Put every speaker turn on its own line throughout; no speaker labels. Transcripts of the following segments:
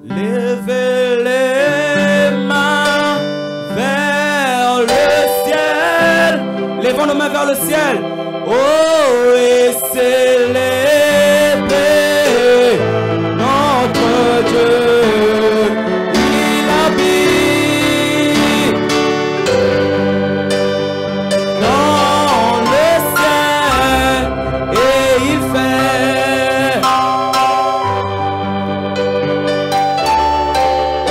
Levez les mains vers le ciel. Levons nos mains vers le ciel. Oh, et célébrez notre Dieu. Il habite dans le ciel et il fait.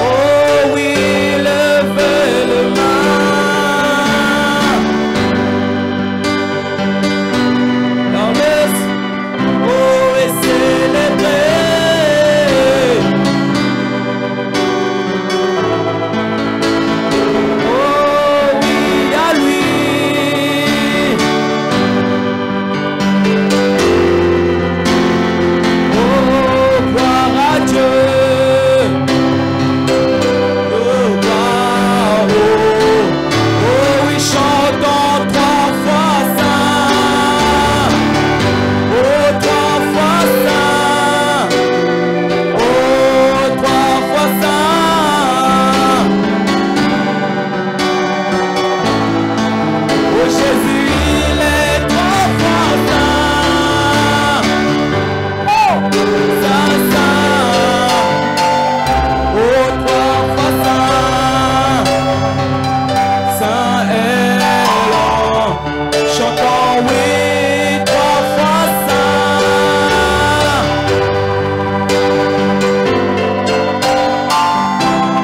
Oh oui, levez les mains dans le ciel. Oh, et célébrez. Oh oui, à lui. Oh, gloire à Dieu. Oh, gloire. Oh, oui, chantons trois fois saint. Oh, trois fois saint. Oh, trois fois saint. Oh, Jésus, il est trois fois saint. Oh, saint, saint. Oh, trois fois saint. Saint est l'homme. Chantons, oui, trois fois saint.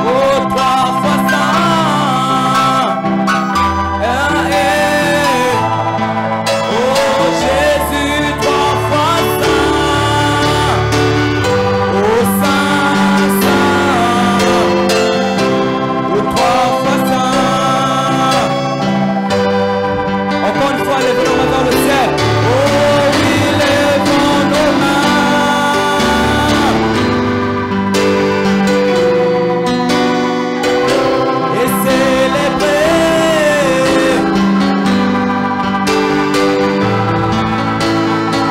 Oh, trois fois saint. Oh, Jésus, trois fois saint. Oh, saint, saint. Oh, trois fois saint. Encore une fois, levons nos mains vers le ciel. Oh, oui, levons nos mains. Et célébrez.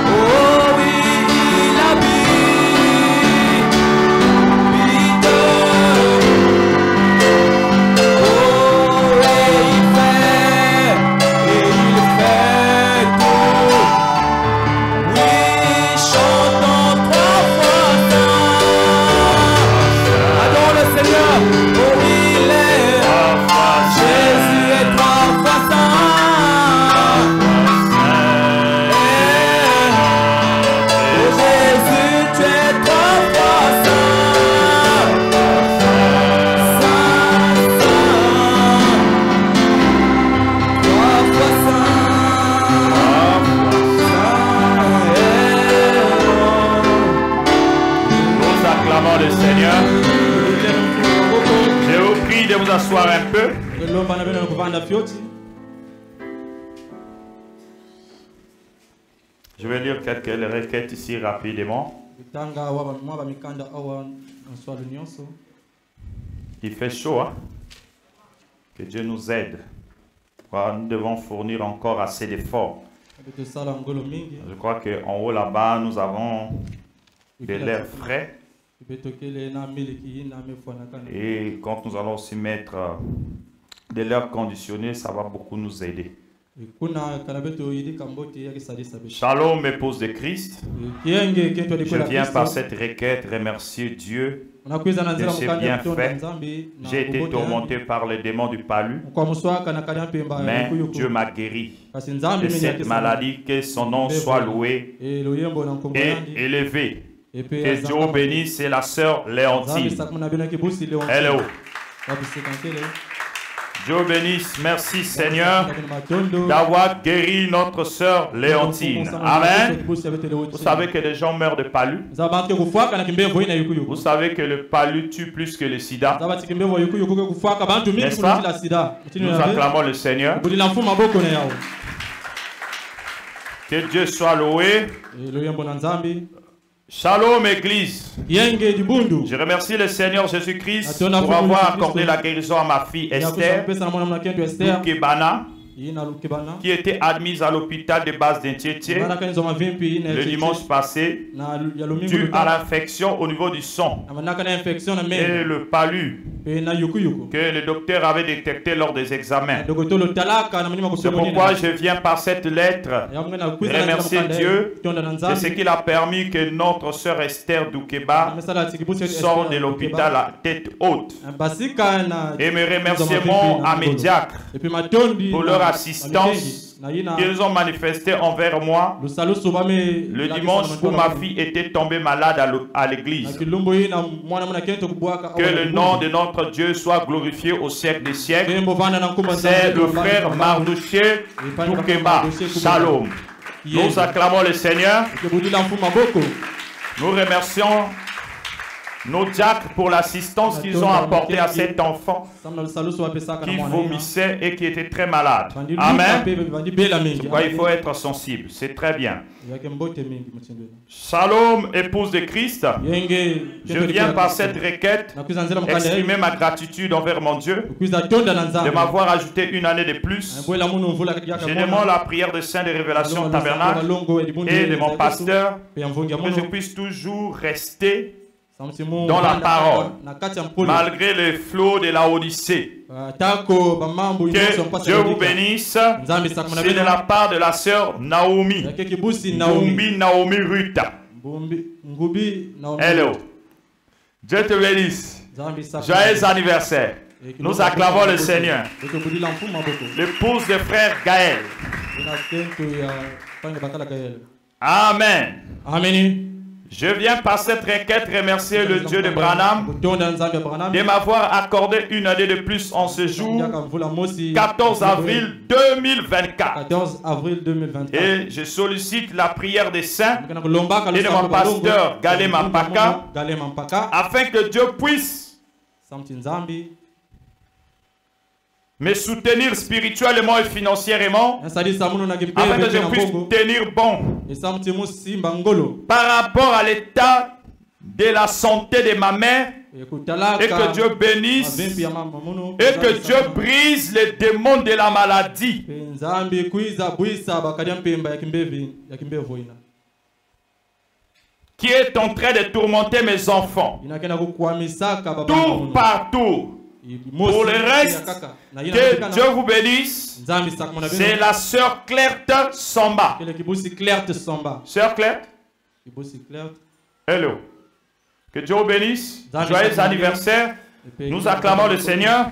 Oh oui, il habite. Oh, et il fait tout. Oui, chantons trois fois saint. Adorons le Seigneur. Oh, il est. Jésus est trois fois saint. Oh, Jésus, tu es trois fois saint. Saint, saint. Trois fois saint. Saint est
Nous acclamons le Seigneur. Je vous prie de vous asseoir un peu. Je vais lire quelques requêtes ici rapidement. Il fait chaud, hein? Que Dieu nous aide. Voilà, nous devons fournir encore assez d'efforts. Je crois qu'en haut là-bas, nous avons de l'air frais. Et quand nous allons aussi mettre de l'air conditionné, ça va beaucoup nous aider. Shalom, épouse de Christ. Je viens par cette requête remercier Dieu de ses bienfaits. J'ai été tourmenté par les démons du palu, mais Dieu m'a guéri de cette maladie. Que son nom soit loué et élevé. Que Dieu bénisse la sœur Léontine. Hello. Dieu bénisse, merci Seigneur d'avoir guéri notre sœur Léontine. Amen. Vous savez que les gens meurent de palu. Vous savez que le palu tue plus que le sida. N'est-ce pas? Nous acclamons le Seigneur. Que Dieu soit loué. Shalom Église. Je remercie le Seigneur Jésus-Christ pour avoir accordé la guérison à ma fille Esther Kebana. qui était admise à l'hôpital de base d'Intiétié le dimanche passé dû à l'infection au niveau du sang et le palu que le docteur avait détecté lors des examens. C'est pourquoi je viens par cette lettre remercier Dieu de ce qu'il a permis que notre sœur Esther Doukeba sorte de l'hôpital à tête haute. Et mes remerciements à mes diacres pour leur assistance qu'ils ont manifesté envers moi le dimanche où ma fille était tombée malade à l'église. Que le nom de notre Dieu soit glorifié au siècle des siècles. C'est le frère Mardouché Doukeba. Shalom. Nous acclamons le Seigneur. Nous remercions nos diacres pour l'assistance qu'ils ont apportée à cet enfant qui vomissait et qui était très malade. Amen. Il faut être sensible. C'est très bien. Shalom, épouse de Christ. Je viens par cette requête exprimer ma gratitude envers mon Dieu de m'avoir ajouté une année de plus. Je demande la prière de Saint de Révélation Tabernacle et de mon pasteur que je puisse toujours rester dans la parole, malgré les flots de la Odyssée. Que Dieu vous bénisse. C'est de la part de la sœur Naomi. Naomi Ruta. Hello. Dieu te bénisse. Joyeux anniversaire. Nous acclamons le Seigneur. L'épouse de frère Gaël. Amen. Amen. Je viens par cette requête remercier le Dieu de Branham de m'avoir accordé une année de plus en ce jour, 14 avril 2024. Et je sollicite la prière des saints et de mon pasteur Galé Mampaka afin que Dieu puisse me soutenir spirituellement et financièrement afin que je puisse tenir bon par rapport à l'état de la santé de ma mère et que Dieu bénisse et que Dieu brise les démons de la maladie qui est en train de tourmenter mes enfants tour par tour. Pour le reste, que Dieu vous bénisse. C'est la sœur Clerthe Samba. Sœur Clerthe. Hello. Que Dieu vous bénisse. Joyeux anniversaire. Nous acclamons le Seigneur.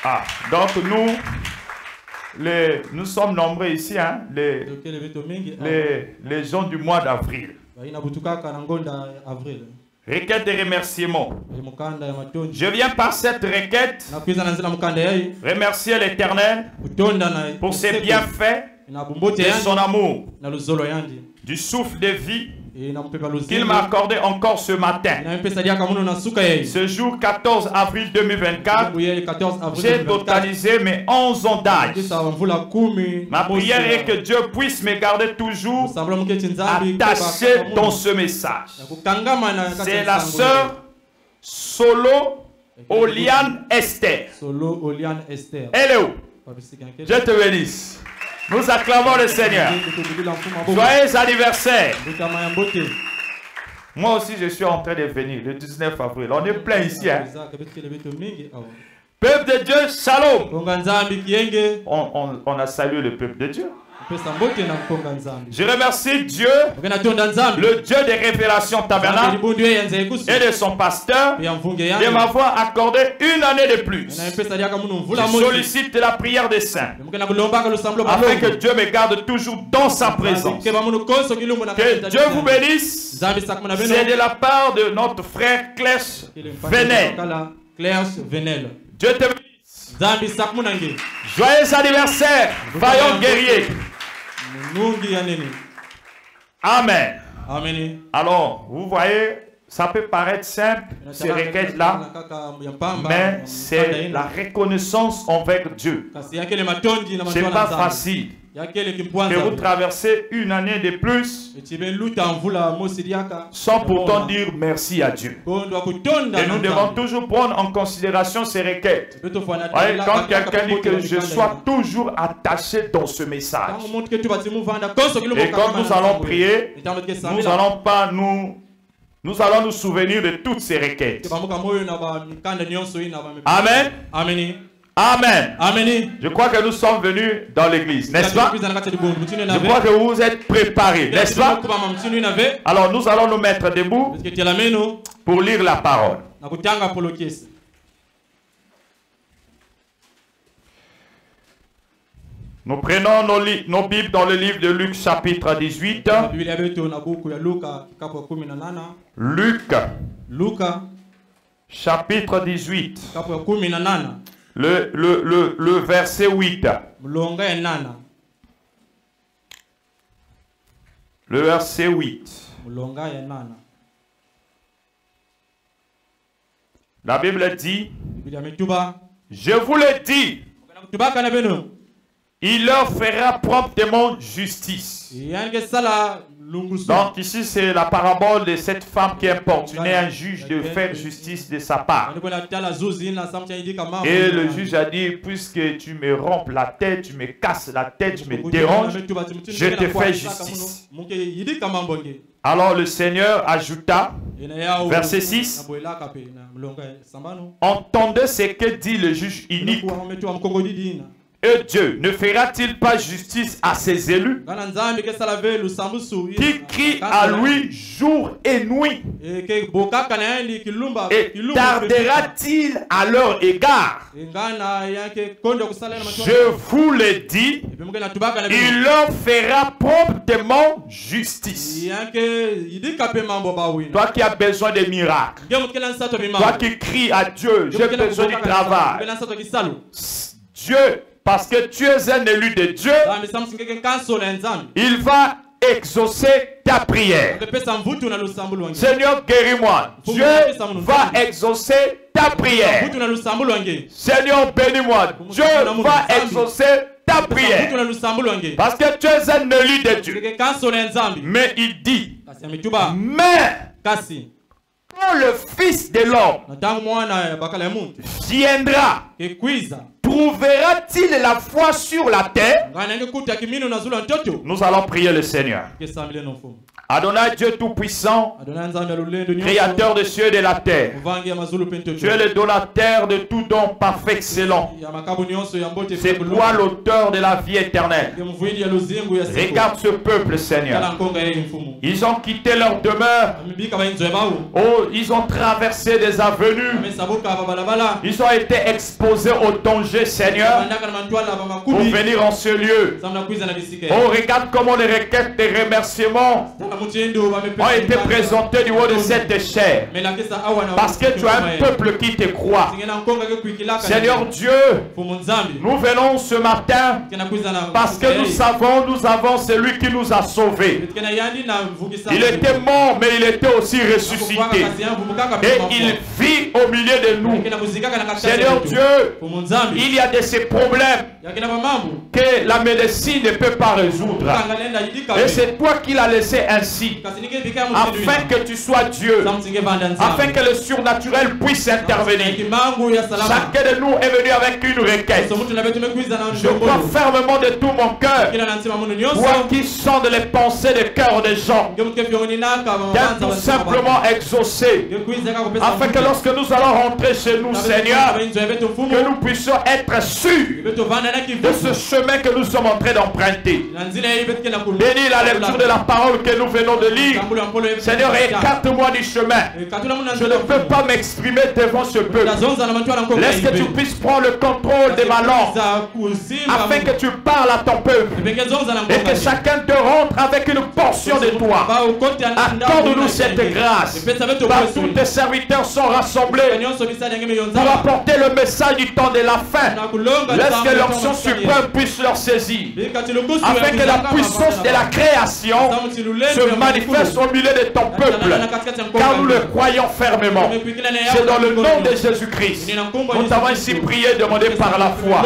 Ah, donc nous sommes nombreux ici, hein, les gens du mois d'avril. Requête de remerciement. Je viens par cette requête remercier l'Éternel pour ses bienfaits et son amour, du souffle de vie qu'il m'a accordé encore ce matin. Ce jour 14 avril 2024, j'ai totalisé mes 11 ans d'âge. Ma prière est que Dieu puisse me garder toujours attaché dans ce message. C'est la sœur Solo Oliane Esther. Elle est où? Dieu te bénisse. Nous acclamons le Seigneur. Joyeux anniversaire. Moi aussi, je suis en train de venir le 19 avril. On est plein ici. Hein? Peuple de Dieu, shalom. On a salué le peuple de Dieu. Je remercie Dieu, le Dieu des révélations tabernacle et de son pasteur de m'avoir accordé une année de plus. Je sollicite la prière des saints afin que Dieu me garde toujours dans sa présence. Que Dieu vous bénisse. C'est de la part de notre frère Clèche Venel. Dieu te bénisse. Joyeux anniversaire, vaillant guerrier. Amen. Amen. Alors, vous voyez, ça peut paraître simple, ces requêtes-là, mais c'est la reconnaissance envers Dieu. Ce n'est pas facile. que vous traversez une année de plus sans pourtant dire merci à Dieu. Et nous devons toujours prendre en considération ces requêtes. Quand quelqu'un dit que je sois toujours attaché dans ce message, et quand nous allons prier, nous allons nous souvenir de toutes ces requêtes. Amen. Amen. Amen. Je crois que nous sommes venus dans l'église, n'est-ce pas? Je crois que vous êtes préparés, n'est-ce pas? Alors nous allons nous mettre debout pour lire la parole. Nous prenons nos Bibles dans le livre de Luc chapitre 18. Luc chapitre 18. Le verset 8. Le verset 8. La Bible dit, je vous le dis, il leur fera promptement justice. Donc ici c'est la parabole de cette femme qui importunait un juge de faire justice de sa part. Et le juge a dit, puisque tu me rompes la tête, tu me casses la tête, tu me déranges, je te fais justice. Alors le Seigneur ajouta, verset 6, entendez ce que dit le juge inique. Et Dieu ne fera-t-il pas justice à ses élus qui crient à lui jour et nuit? Et tardera-t-il à leur égard? Je vous le dis, il leur fera promptement justice. Toi qui as besoin de miracles, toi qui cries à Dieu, j'ai besoin du travail. Dieu, parce que tu es un élu de Dieu, il va exaucer ta prière. Seigneur, guéris-moi. Dieu va exaucer ta prière. Seigneur, bénis-moi. Dieu va exaucer ta prière. Parce que tu es un élu de Dieu. Mais il dit, mais quand le Fils de l'homme viendra, trouvera-t-il la foi sur la terre? Nous allons prier le Seigneur. Adonai Dieu Tout-Puissant, Créateur des cieux et de la terre, tu es le donateur de tout don parfait excellent. C'est toi l'auteur de la vie éternelle. Regarde ce peuple, Seigneur. Ils ont quitté leur demeure. Oh, ils ont traversé des avenues. Ils ont été exposés au danger, Seigneur, pour venir en ce lieu. Oh, regarde comment les requêtes de remerciements ont été présentées du haut de cette chair. Parce que tu as un peuple qui te croit. Seigneur Dieu, nous venons ce matin parce que nous avons celui qui nous a sauvés. Il était mort, mais il était aussi ressuscité. Et il vit au milieu de nous. Seigneur Dieu, il y a de ces problèmes que la médecine ne peut pas résoudre. Et c'est toi qui l'as laissé ainsi, afin que tu sois Dieu, afin que le surnaturel puisse intervenir. Chacun de nous est venu avec une requête. Je crois fermement de tout mon cœur, toi qui sondes les pensées des cœurs des gens, d'être tout simplement exaucé, afin que lorsque nous allons rentrer chez nous, Seigneur, que nous puissions être sûrs de ce chemin que nous sommes en train d'emprunter. Bénis la lecture de la parole que nous venons de lire. Seigneur, écarte-moi du chemin. Je ne peux pas m'exprimer devant ce peuple. Laisse que tu puisses prendre le contrôle de ma langue, afin que tu parles à ton peuple et que chacun te rentre avec une portion de toi. Accorde-nous cette grâce. Partout tes serviteurs sont rassemblés pour apporter le message du temps de la fin. Laisse que l'onction suprême puisse leur saisir, afin que la puissance de la création se manifeste au milieu de ton peuple, car nous le croyons fermement. C'est dans le nom de Jésus-Christ. Nous t'avons ainsi prié, demandé par la foi.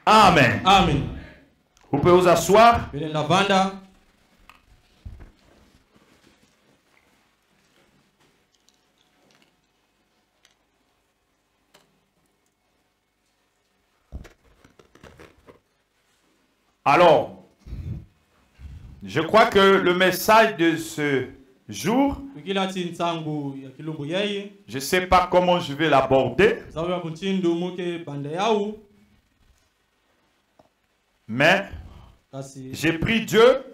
Amen. Amen. Vous pouvez vous asseoir. Alors, je crois que le message de ce jour, je ne sais pas comment je vais l'aborder, mais j'ai pris Dieu.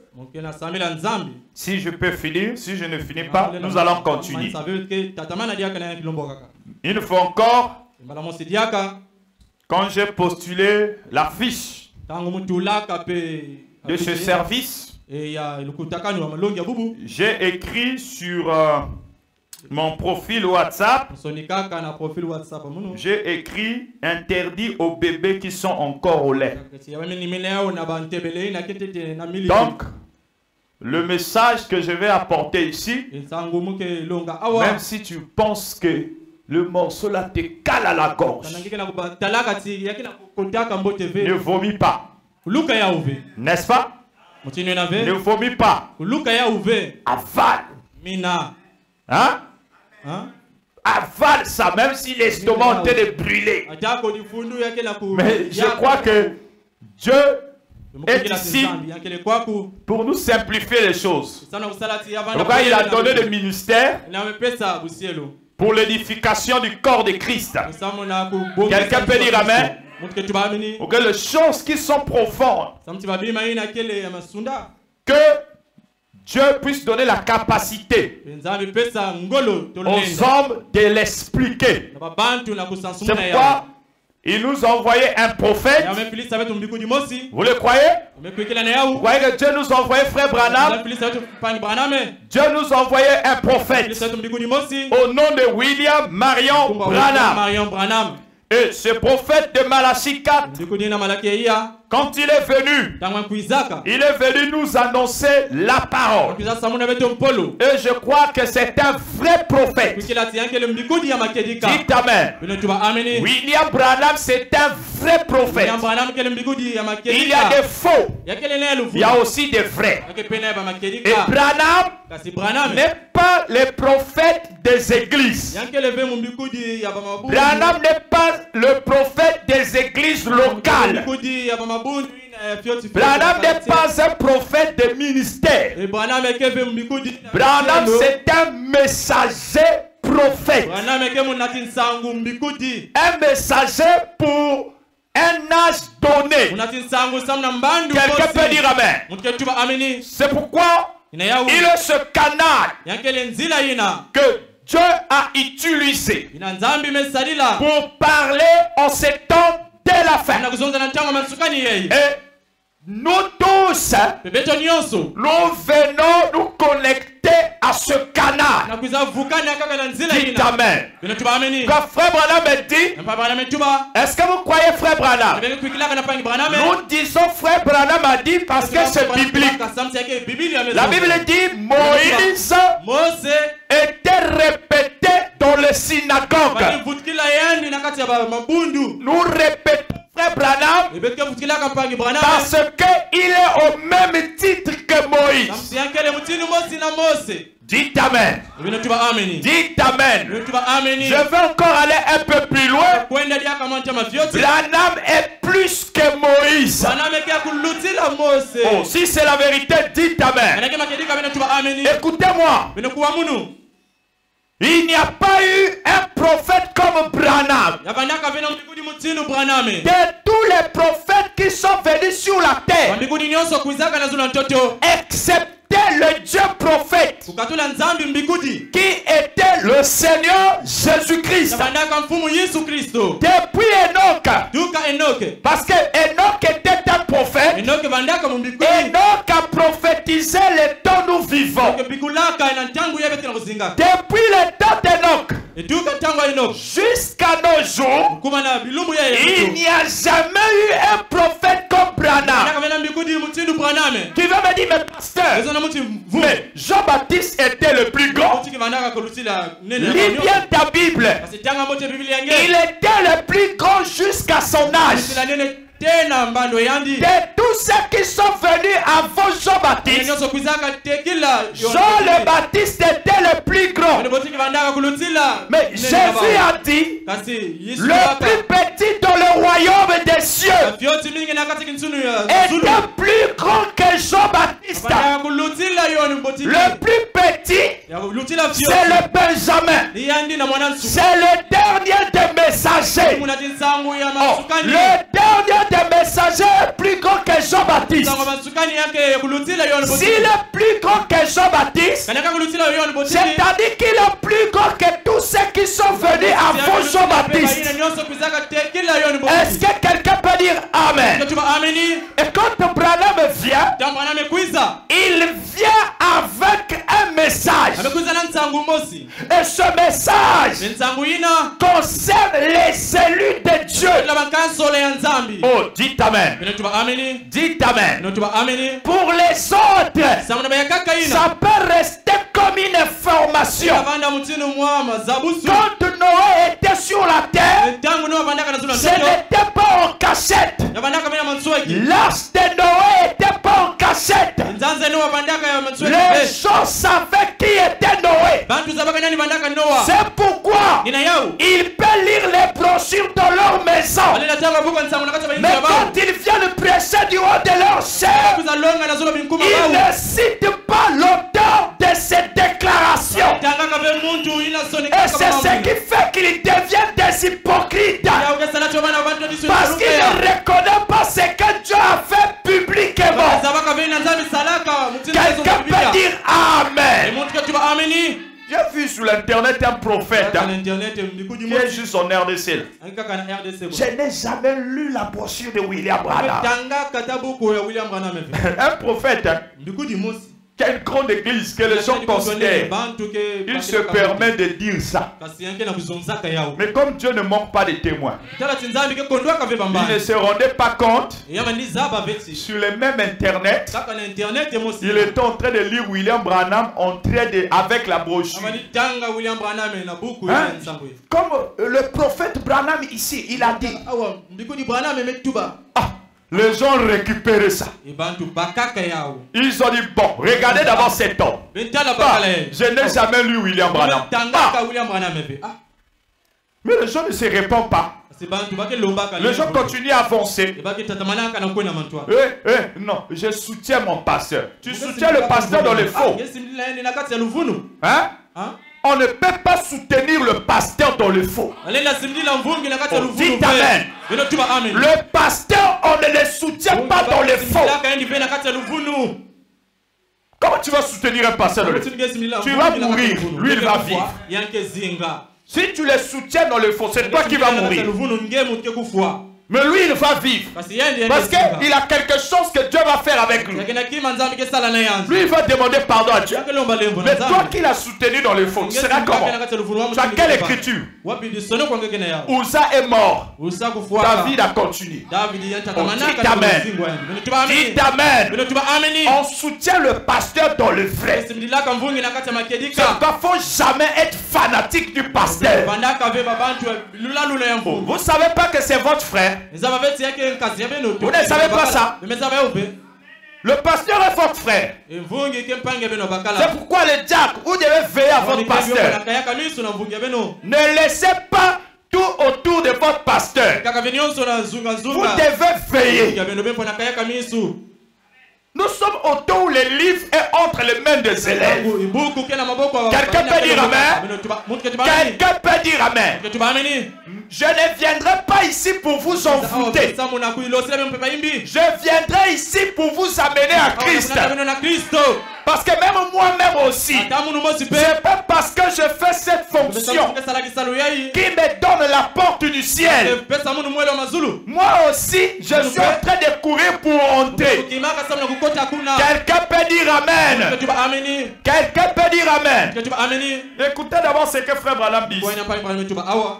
Si je peux finir, si je ne finis pas, nous allons continuer. Une fois encore, quand j'ai postulé la fiche de ce service, j'ai écrit sur mon profil WhatsApp, j'ai écrit interdit aux bébés qui sont encore au lait. Donc, le message que je vais apporter ici, même si tu penses que le morceau là te cale à la gorge, ne vomis pas. N'est-ce pas? Ne vomis pas. Avale. Hein? Avale ça, même si l'estomac est en train de brûler. Mais je crois que Dieu est ici pour nous simplifier les choses. Pourquoi il a donné le ministère pour l'édification du corps de Christ. Quelqu'un peut dire amen? Pour que les choses qui sont profondes, que Dieu puisse donner la capacité aux hommes de l'expliquer. C'est pourquoi il nous a envoyé un prophète. Vous le croyez? Vous croyez que Dieu nous a envoyé frère Branham? Dieu nous a envoyé un prophète au nom de William Marion Branham. Et ce prophète de Malachie 4, quand il est venu nous annoncer la parole. Et je crois que c'est un vrai prophète. Dites amen. William Branham, c'est un vrai prophète. Il y a des faux. Il y a aussi des vrais. Et Branham n'est pas le prophète des églises. Branham n'est pas le prophète des églises locales. Branham n'est pas un prophète de ministère. Branham, c'est un messager prophète. Un messager pour un âge donné. Quelqu'un peut dire amen. C'est pourquoi il est ce canal que Dieu a utilisé pour parler en ces temps de la fin. Et nous tous, nous venons nous connecter à ce canal. Dites amen. Quand frère Branham me dit, est-ce que vous croyez frère Branham? Nous disons frère Branham a dit parce que c'est biblique. La Bible dit Moïse était répété dans les synagogues. Nous répétons frère Branham parce qu'il est au même titre que Moïse. Dites amen. Dites amen. Je vais encore aller un peu plus loin. Branham est plus que Moïse. Oh, si c'est la vérité, dites amen. Écoutez-moi. Il n'y a pas eu un prophète comme Branham. De tous les prophètes qui sont venus sur la terre, excepté le Dieu prophète qui était le Seigneur Jésus-Christ. Depuis Enoch, parce que Enoch était un prophète, Enoch a prophétisé les temps nous vivons. Depuis le temps d'Enoch jusqu'à nos jours, il n'y a jamais eu un prophète comme Branham. Tu vas me dire, mais pasteur, mais Jean-Baptiste était le plus grand. Lis bien ta Bible. Il était le plus grand jusqu'à son âge. de tous ceux qui sont venus avant Jean-Baptiste, Jean le Baptiste était le plus grand. Mais Jésus a dit, le plus petit dans le royaume des cieux était plus grand que Jean-Baptiste. Le plus petit, c'est le Benjamin. C'est le dernier des messagers. Oh, le dernier des messagers est plus grand que Jean-Baptiste. S'il est plus grand que Jean-Baptiste, c'est-à-dire qu'il est plus grand que tous ceux qui sont venus avant Jean-Baptiste. Est-ce que quelqu'un peut dire Amen? Et quand Branham vient, il vient avec un message. Et ce message concerne les élus de Dieu. Oh, dites Amen. Dites Amen. Pour les autres, ça peut rester comme une information. Quand Noé était sur la terre, ce n'était pas en cachette. L'arche de Noé n'était pas en cachette. Les gens savaient qui était Noé. C'est pourquoi ils peuvent lire les brochures dans leur maison. Mais quand ils viennent prêcher du haut de leur chair, ils ne citent pas l'auteur de ces déclarations. Et c'est ce qui fait qu'ils deviennent des hypocrites. Parce qu'ils ne reconnaissent pas ce que Dieu a fait publiquement. Quelqu'un peut dire Amen. J'ai vu sur l'internet un prophète qui est juste en RDC. Je n'ai jamais lu la brochure de William Branham. Un prophète qui a une grande église que les gens considèrent. Il se permet de dire ça. Mais comme Dieu ne manque pas de témoins, il ne se rendait pas compte sur le même internet. Il était en train de lire William Branham avec la brochure. Hein? Comme le prophète Branham ici, il a dit. Les gens récupéraient ça. Ils ont dit, bon, regardez d'abord cet homme. Je n'ai jamais lu William Branham. Mais les gens ne se répondent pas. Les gens continuent à avancer. Non, je soutiens mon pasteur. Tu soutiens le pasteur dans le faux. Hein? On ne peut pas soutenir le pasteur dans le faux. Dites Amen. Le pasteur, on ne le soutient pas dans le faux. Comment tu vas soutenir un pasteur dans le faux? Tu vas mourir, lui il va vivre. Si tu le soutiens dans le faux, c'est toi qui vas mourir. Mais lui, il va vivre. Parce qu'il a quelque chose que Dieu va faire avec lui. Lui, il va demander pardon à Dieu. Mais toi qui l'as soutenu dans le faux, tu seras comment? Tu as quelle écriture? Uza est mort. David a continué. Dites Amen. Dites Amen. On soutient le pasteur dans le vrai. Il ne faut jamais être fanatique du pasteur. Vous ne savez pas que c'est votre frère? Vous ne savez pas ça? Le pasteur est votre frère. C'est pourquoi les diacres, vous devez veiller à votre pasteur. Ne laissez pas tout autour de votre pasteur. Vous devez veiller. Nous sommes au temps où les livres est entre les mains des élèves. Quelqu'un peut dire Amen? Quelqu'un peut dire Amen? Je ne viendrai pas ici pour vous envoûter. Je viendrai ici pour vous amener à Christ. Parce que même moi-même aussi, c'est pas parce que je fais cette fonction qui me donne la porte du ciel. Moi aussi, je suis en train de courir pour entrer. Quelqu'un peut dire Amen. Quelqu'un peut dire Amen. Écoutez d'abord ce que frère Branham dit.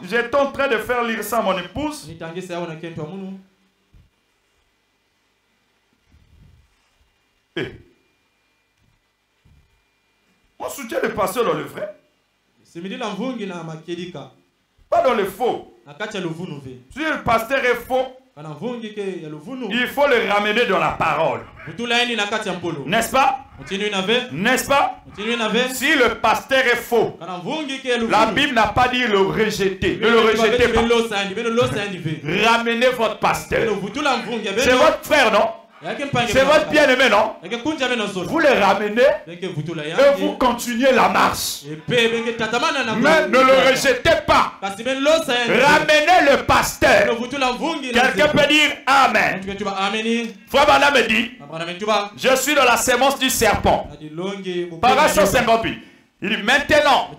J'étais en train de faire lire ça à mon épouse. On soutient le pasteur dans le vrai. Pas dans le faux. Si le pasteur est faux, Il faut le ramener dans la parole. N'est-ce pas? N'est-ce pas? Si le pasteur est faux, la Bible n'a pas dit le rejeter. Ne le rejetez pas. Ramenez votre pasteur. C'est votre frère, non? C'est votre bien-aimé, non? Vous le ramenez et vous continuez la marche. Mais ne le rejetez pas. Ramenez le pasteur. Quelqu'un peut dire Amen. Frère Bana me dit, je suis dans la sémence du serpent. Paragraphe 158. Il dit maintenant,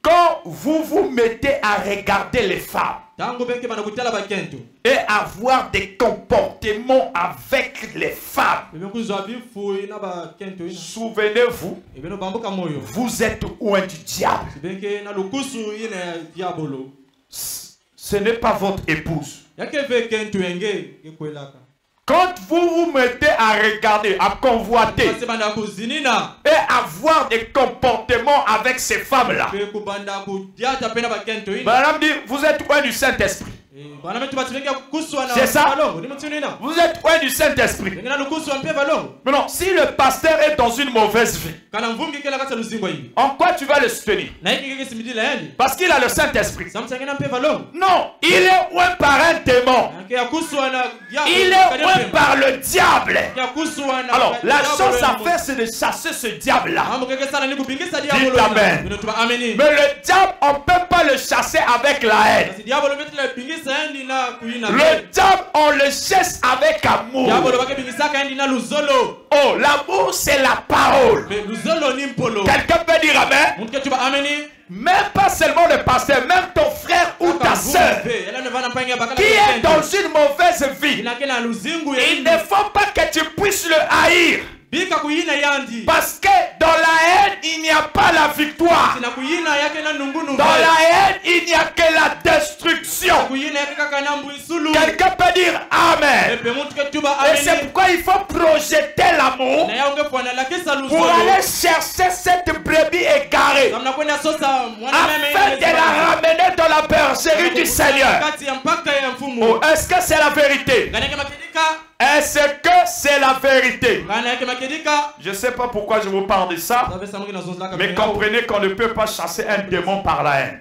quand vous vous mettez à regarder les femmes et avoir des comportements avec les femmes, souvenez-vous, vous êtes loin du diable. Ce n'est pas votre épouse. Quand vous vous mettez à regarder, à convoiter et avoir des comportements avec ces femmes-là, madame dit, vous êtes loin du Saint-Esprit. C'est ça? Vous êtes loin du Saint-Esprit. Maintenant, si le pasteur est dans une mauvaise vie, en quoi tu vas le soutenir? Parce qu'il a le Saint-Esprit. Non, il est loin par un démon. Il est loin par le diable. Alors, la chose à faire, c'est de chasser ce diable-là. Dites Amen. Mais le diable, on ne peut pas le chasser avec la haine. Le diable, on le chasse avec amour. Oh, l'amour, c'est la parole. Quelqu'un peut dire Amen? Même pas seulement le pasteur, même ton frère ou ta soeur qui est dans une mauvaise vie, il ne faut pas que tu puisses le haïr. Parce que dans la haine, il n'y a pas la victoire. Dans la haine, il n'y a que la destruction. Quelqu'un peut dire Amen. Et c'est pourquoi il faut projeter l'amour pour aller chercher cette brebis égarée afin de la ramener dans la bergerie du Seigneur. Oh, est-ce que c'est la vérité? Est-ce que c'est la vérité? Je ne sais pas pourquoi je vous parle de ça, mais comprenez qu'on ne peut pas chasser un démon par la haine.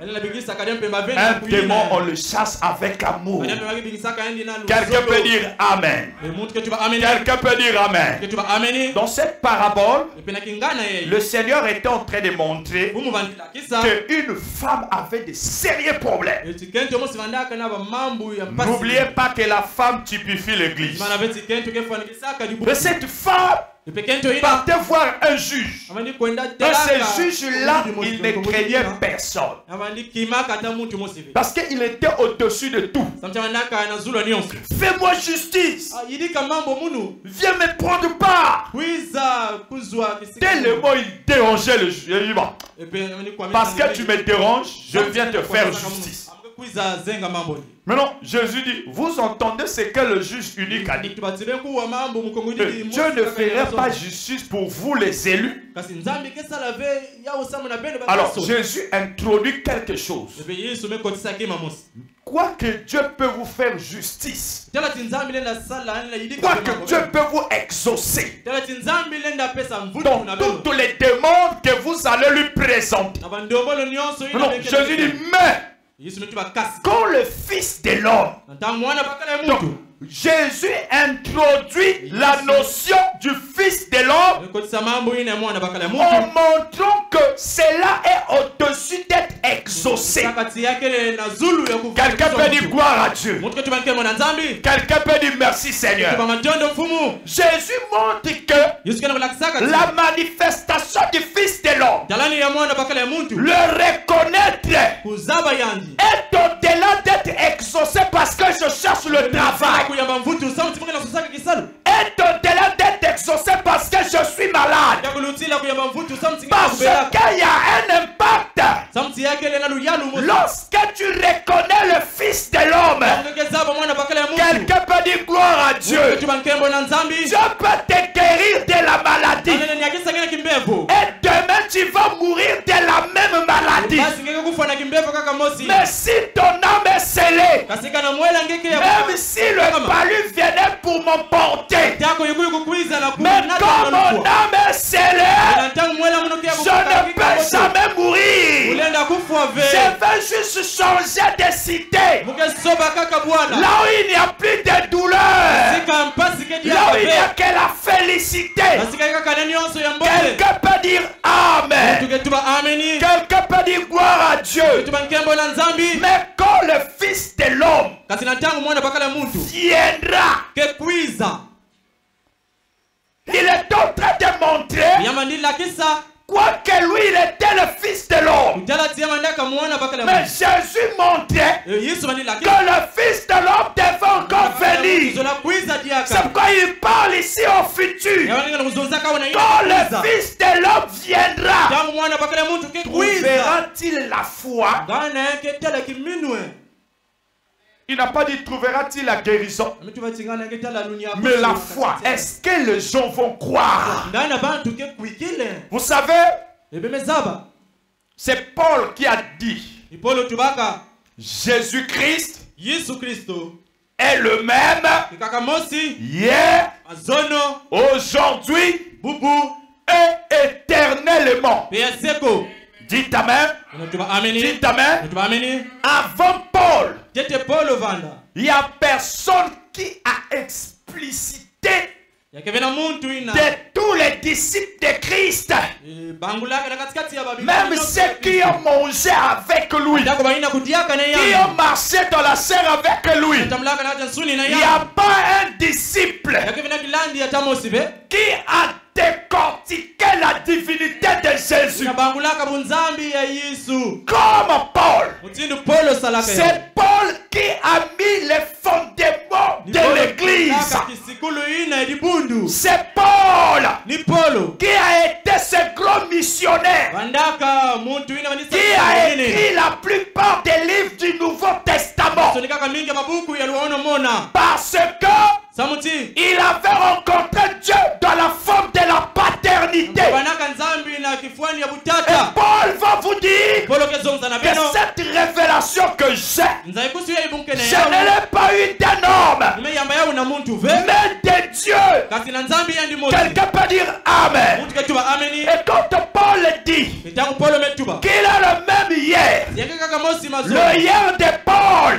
Un démon, on le chasse avec amour. Quelqu'un peut dire Amen. Quelqu'un peut dire Amen. Dans cette parabole, le Seigneur était en train de montrer qu'une femme avait de sérieux problèmes. N'oubliez pas que la femme typifie l'église. Mais cette femme partait voir un juge. Et ce juge-là, il ne craignait personne. Parce qu'il était au-dessus de tout. Fais-moi justice. Viens me prendre part. Tellement il dérangeait le juge. Parce que tu me déranges, je viens te faire justice. Maintenant, Jésus dit, vous entendez ce que le juge unique a dit. Dieu ne ferait pas justice pour vous les élus. Alors, Jésus introduit quelque chose. Quoi que Dieu peut vous faire justice. Quoi que Dieu peut vous exaucer. Dans toutes les demandes que vous allez lui présenter. Non, Jésus dit, mais quand le Fils de l'homme, Jésus introduit la notion du Fils de l'homme en montrant que cela est au-dessus d'être exaucé. Quelqu'un peut dire gloire à Dieu. Quelqu'un peut dire merci Seigneur. Jésus montre que la manifestation du Fils de l'homme, le reconnaître, est au-delà d'être exaucé parce que je cherche le travail. Est au-delà d'être exaucé parce que je suis malade. Parce qu'il y a un impact. Lorsque tu reconnais le Fils de l'homme, quelqu'un peut dire gloire à Dieu. Dieu peut te guérir de la maladie. Et demain tu vas mourir de la même maladie. Mais si ton âme est scellée, Même si le palu venait pour m'emporter, mais comme mon âme est scellée, je ne peux jamais mourir. Je veux juste changer de cité. Là où il n'y a plus de douleur. Là où il n'y a que la félicité. Quelqu'un peut dire Amen. Quelqu'un peut dire gloire à Dieu. Mais quand le Fils de l'homme viendra, il est en train de montrer quoique lui il était le Fils de l'homme. Mais Jésus montrait que le Fils de l'homme devait encore venir. C'est pourquoi il parle ici au futur. Quand le Fils de l'homme viendra, trouvera-t-il la foi? Il n'a pas dit trouvera-t-il la guérison, mais la foi. Est-ce que les gens vont croire? Vous savez, c'est Paul qui a dit Jésus-Christ est le même hier, aujourd'hui et éternellement. Dites Amen. Dites Amen. Avant Paul, il n'y a personne qui a explicité de tous les disciples de Christ, même ceux qui ont mangé avec lui, qui ont marché dans la chair avec lui, il n'y a pas un disciple qui a décortiqué la divinité de Jésus comme Paul. C'est Paul qui a mis les fondements de l'église. C'est Paul qui a été ce grand missionnaire, qui a écrit la plupart des livres du Nouveau Testament, parce que il avait rencontré Dieu dans la forme de la paternité. Et Paul va vous dire que cette révélation que j'ai, je ne l'ai pas eu d'un homme, mais de Dieu. Quelqu'un peut dire Amen. Et quand Paul dit qu'il est le même hier, le hier de Paul,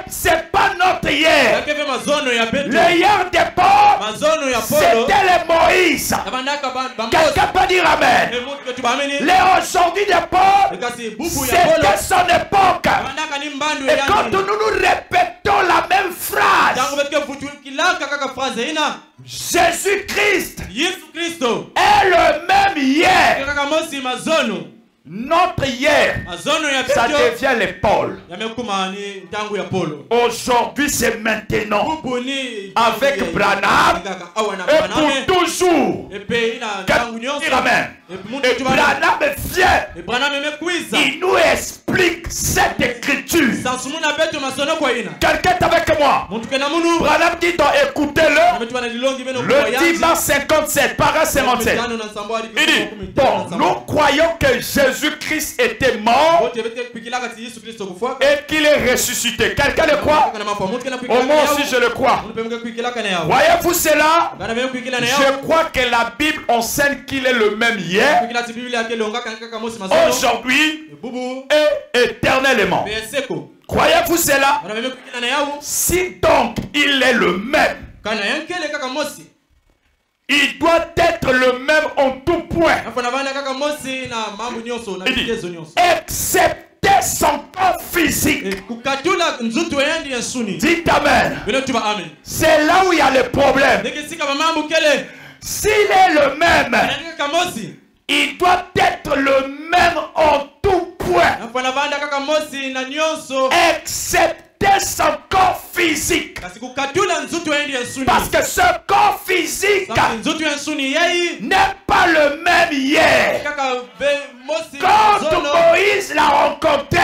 c'est pas notre hier. Le hier de Paul, c'était le Moïse. Quelqu'un peut dire Amen. Le aujourd'hui de Paul, c'était son époque. Et quand nous nous répétons la même phrase, Jésus-Christ est le même hier. Notre hier, ça devient les Paul. Aujourd'hui, c'est maintenant. Avec Branham et pour toujours. Amen. Et Branham vient. Il nous explique cette écriture. Quelqu'un est avec moi. Branham dit donc écoutez-le. Le dimanche 57, paragraphe 57. Il dit bon, nous croyons que Jésus-Christ était mort et qu'il est ressuscité. Quelqu'un le croit? Au moins aussi je le crois. Voyez-vous cela? Je crois que la Bible enseigne qu'il est le même hier, aujourd'hui et éternellement. Croyez-vous cela? Si donc il est le même, il doit être le même en tout point. Excepté son corps physique. Dites Amen. C'est là où il y a le problème. S'il est le même, il doit être le même en tout point. Excepté son corps physique. Parce que ce corps physique n'est pas le même hier. Quand Moïse l'a rencontré,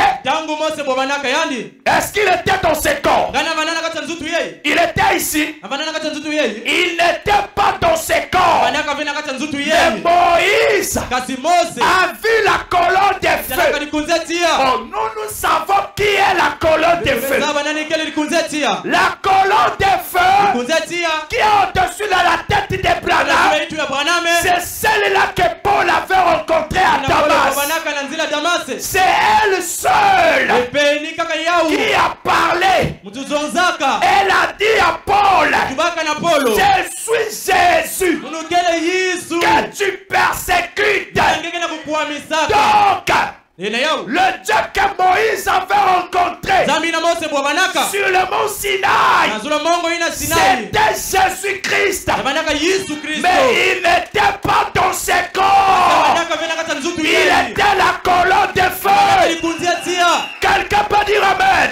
est-ce qu'il était dans ce corps? Il était ici. Il n'était pas dans ce corps. Mais Moïse a vu la colonne de feu. Oh, nous savons qui est est la colonne de feu? La colonne de feu qui est au-dessus de la tête de Branham, c'est celle-là que Paul avait rencontrée à Damas. C'est elle seule qui a parlé. Elle a dit à Paul, je suis Jésus que tu persécutes. Donc, le Dieu que Moïse avait rencontré sur le mont Sinaï, c'était Jésus-Christ. Mais il n'était pas dans ses corps. Il était la colonne de feu. Quelqu'un peut dire Amen.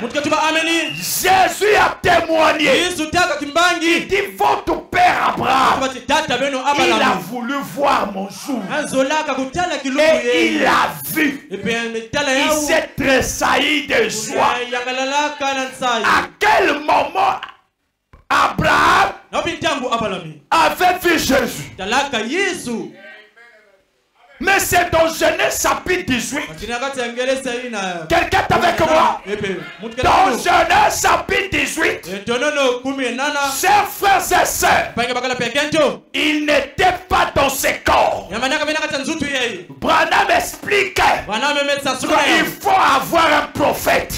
Jésus a témoigné. Il dit, votre père Abraham, il a voulu voir mon jour. Et il a vu. Il s'est tressailli de joie. À quel moment Abraham avait vu Jésus? Mais c'est dans Genèse chapitre 18. Quelqu'un est avec moi? Dans Genèse chapitre 18, chers frères et sœurs, il n'était pas dans ses corps. Branham explique qu'il faut avoir un prophète.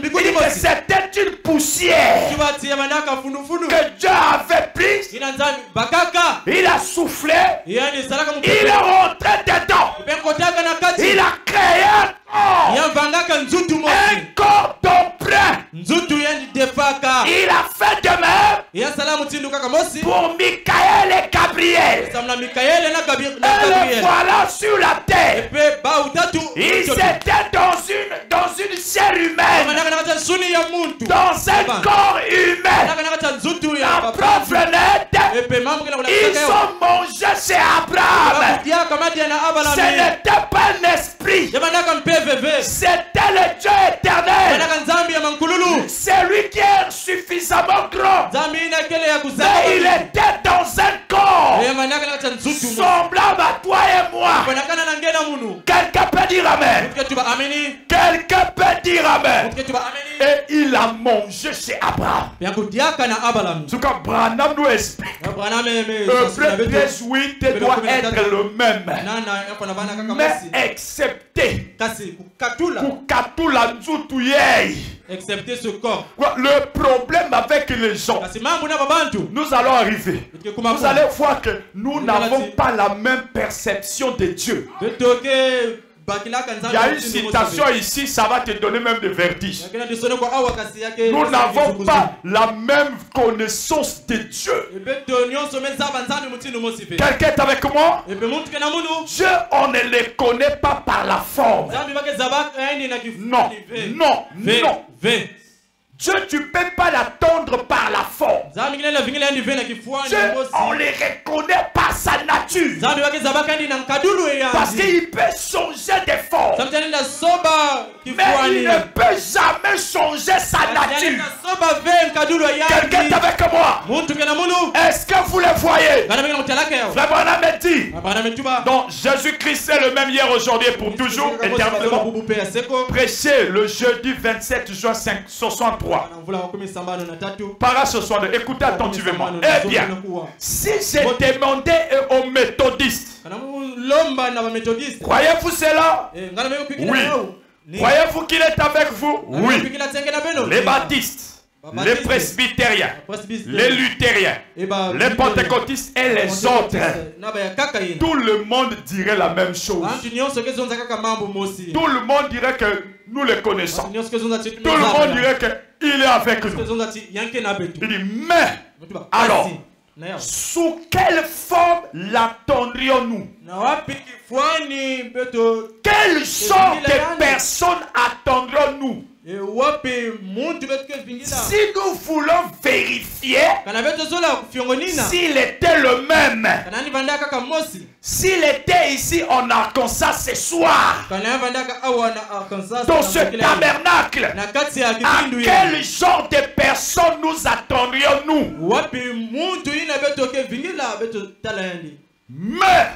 Il dit que c'était une poussière que Dieu avait prise. Il a soufflé. Il est rentré dedans. Il a créé un corps d'emprunt. Il a fait de même pour Michael et Gabriel. Et le voilà sur la terre. Ils étaient dans une chair humaine, dans un corps humain. La preuve nette, ils ont mangé chez Abraham. Ce n'était pas un esprit, c'était le Dieu éternel. C'est lui qui est suffisamment grand, mais il était dans un corps semblable à toi et moi. Quelqu'un peut dire Amen. Quelqu'un peut dire Amen. Et il a mangé chez Abraham. En tout cas, Branham nous explique. Hébreux 13:8 doit être le même. Mais excepté
excepté ce corps.
Le problème avec les gens, nous allons arriver. Vous allez voir que nous n'avons pas la même perception de Dieu. Il y a une citation ici, ça va te donner même des vertiges. Nous n'avons pas la même connaissance de Dieu. Quelqu'un est avec moi? Dieu, on ne le connaît pas par la forme. Non, non, non. Dieu, tu ne peux pas l'attendre par la forme. Dieu, on ne le reconnaît par sa nature. Parce qu'il peut changer de forme. Mais il ne peut jamais changer sa nature. Quelqu'un est avec moi? Est-ce que vous le voyez? Frère Branham me dit, donc Jésus-Christ est le même hier, aujourd'hui et pour toujours, éternellement. Prêchez le jeudi 27 juin 563. Para ce soir, écoutez attentivement. Eh bien, si j'ai demandé aux méthodistes, croyez-vous cela? Oui. Croyez-vous qu'il est avec vous? Oui. Les baptistes, les presbytériens, les luthériens, les pentecôtistes et les autres, tout le monde dirait la même chose. Tout le monde dirait que nous le connaissons. Tout le monde dirait qu'il est avec nous. Il dit, mais alors, sous quelle forme l'attendrions-nous? Quel genre de personnes attendrons-nous? Si nous voulons vérifier s'il était le même, s'il était ici en Arkansas ce soir, dans ce tabernacle, à quel genre de personnes nous attendrions-nous? Mais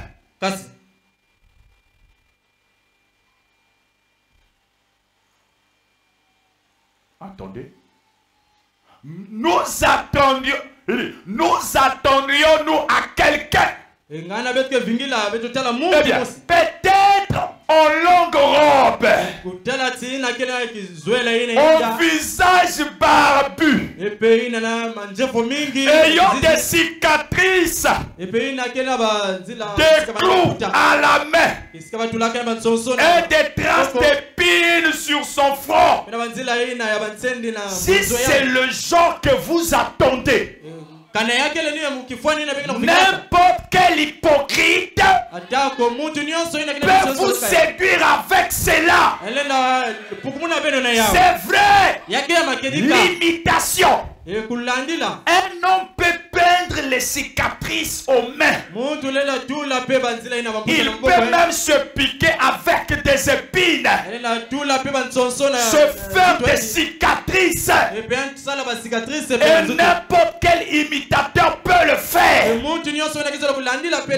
Attendez. Nous attendrions nous à quelqu'un. Eh bien, peut-être en longue robe, au visage barbu, ayant des cicatrices, des clous à la main et des traces d'épines sur son front. Si c'est le genre que vous attendez, n'importe quel hypocrite peut vous séduire avec cela. C'est vrai. L'imitation. Un homme peut peindre les cicatrices aux mains. Il peut même se piquer avec des épines, se faire des cicatrices. Et n'importe quel imitateur peut le faire.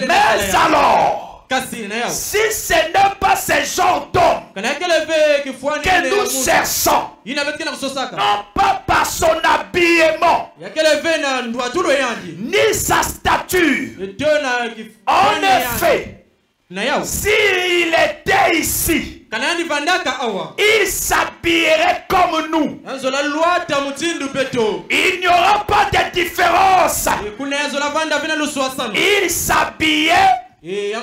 Mais alors, si ce n'est pas ce genre d'homme que nous cherchons, non pas par son habillement, ni sa stature, en effet, s'il était ici, il s'habillerait comme nous. Il n'y aura pas de différence. Il s'habillait et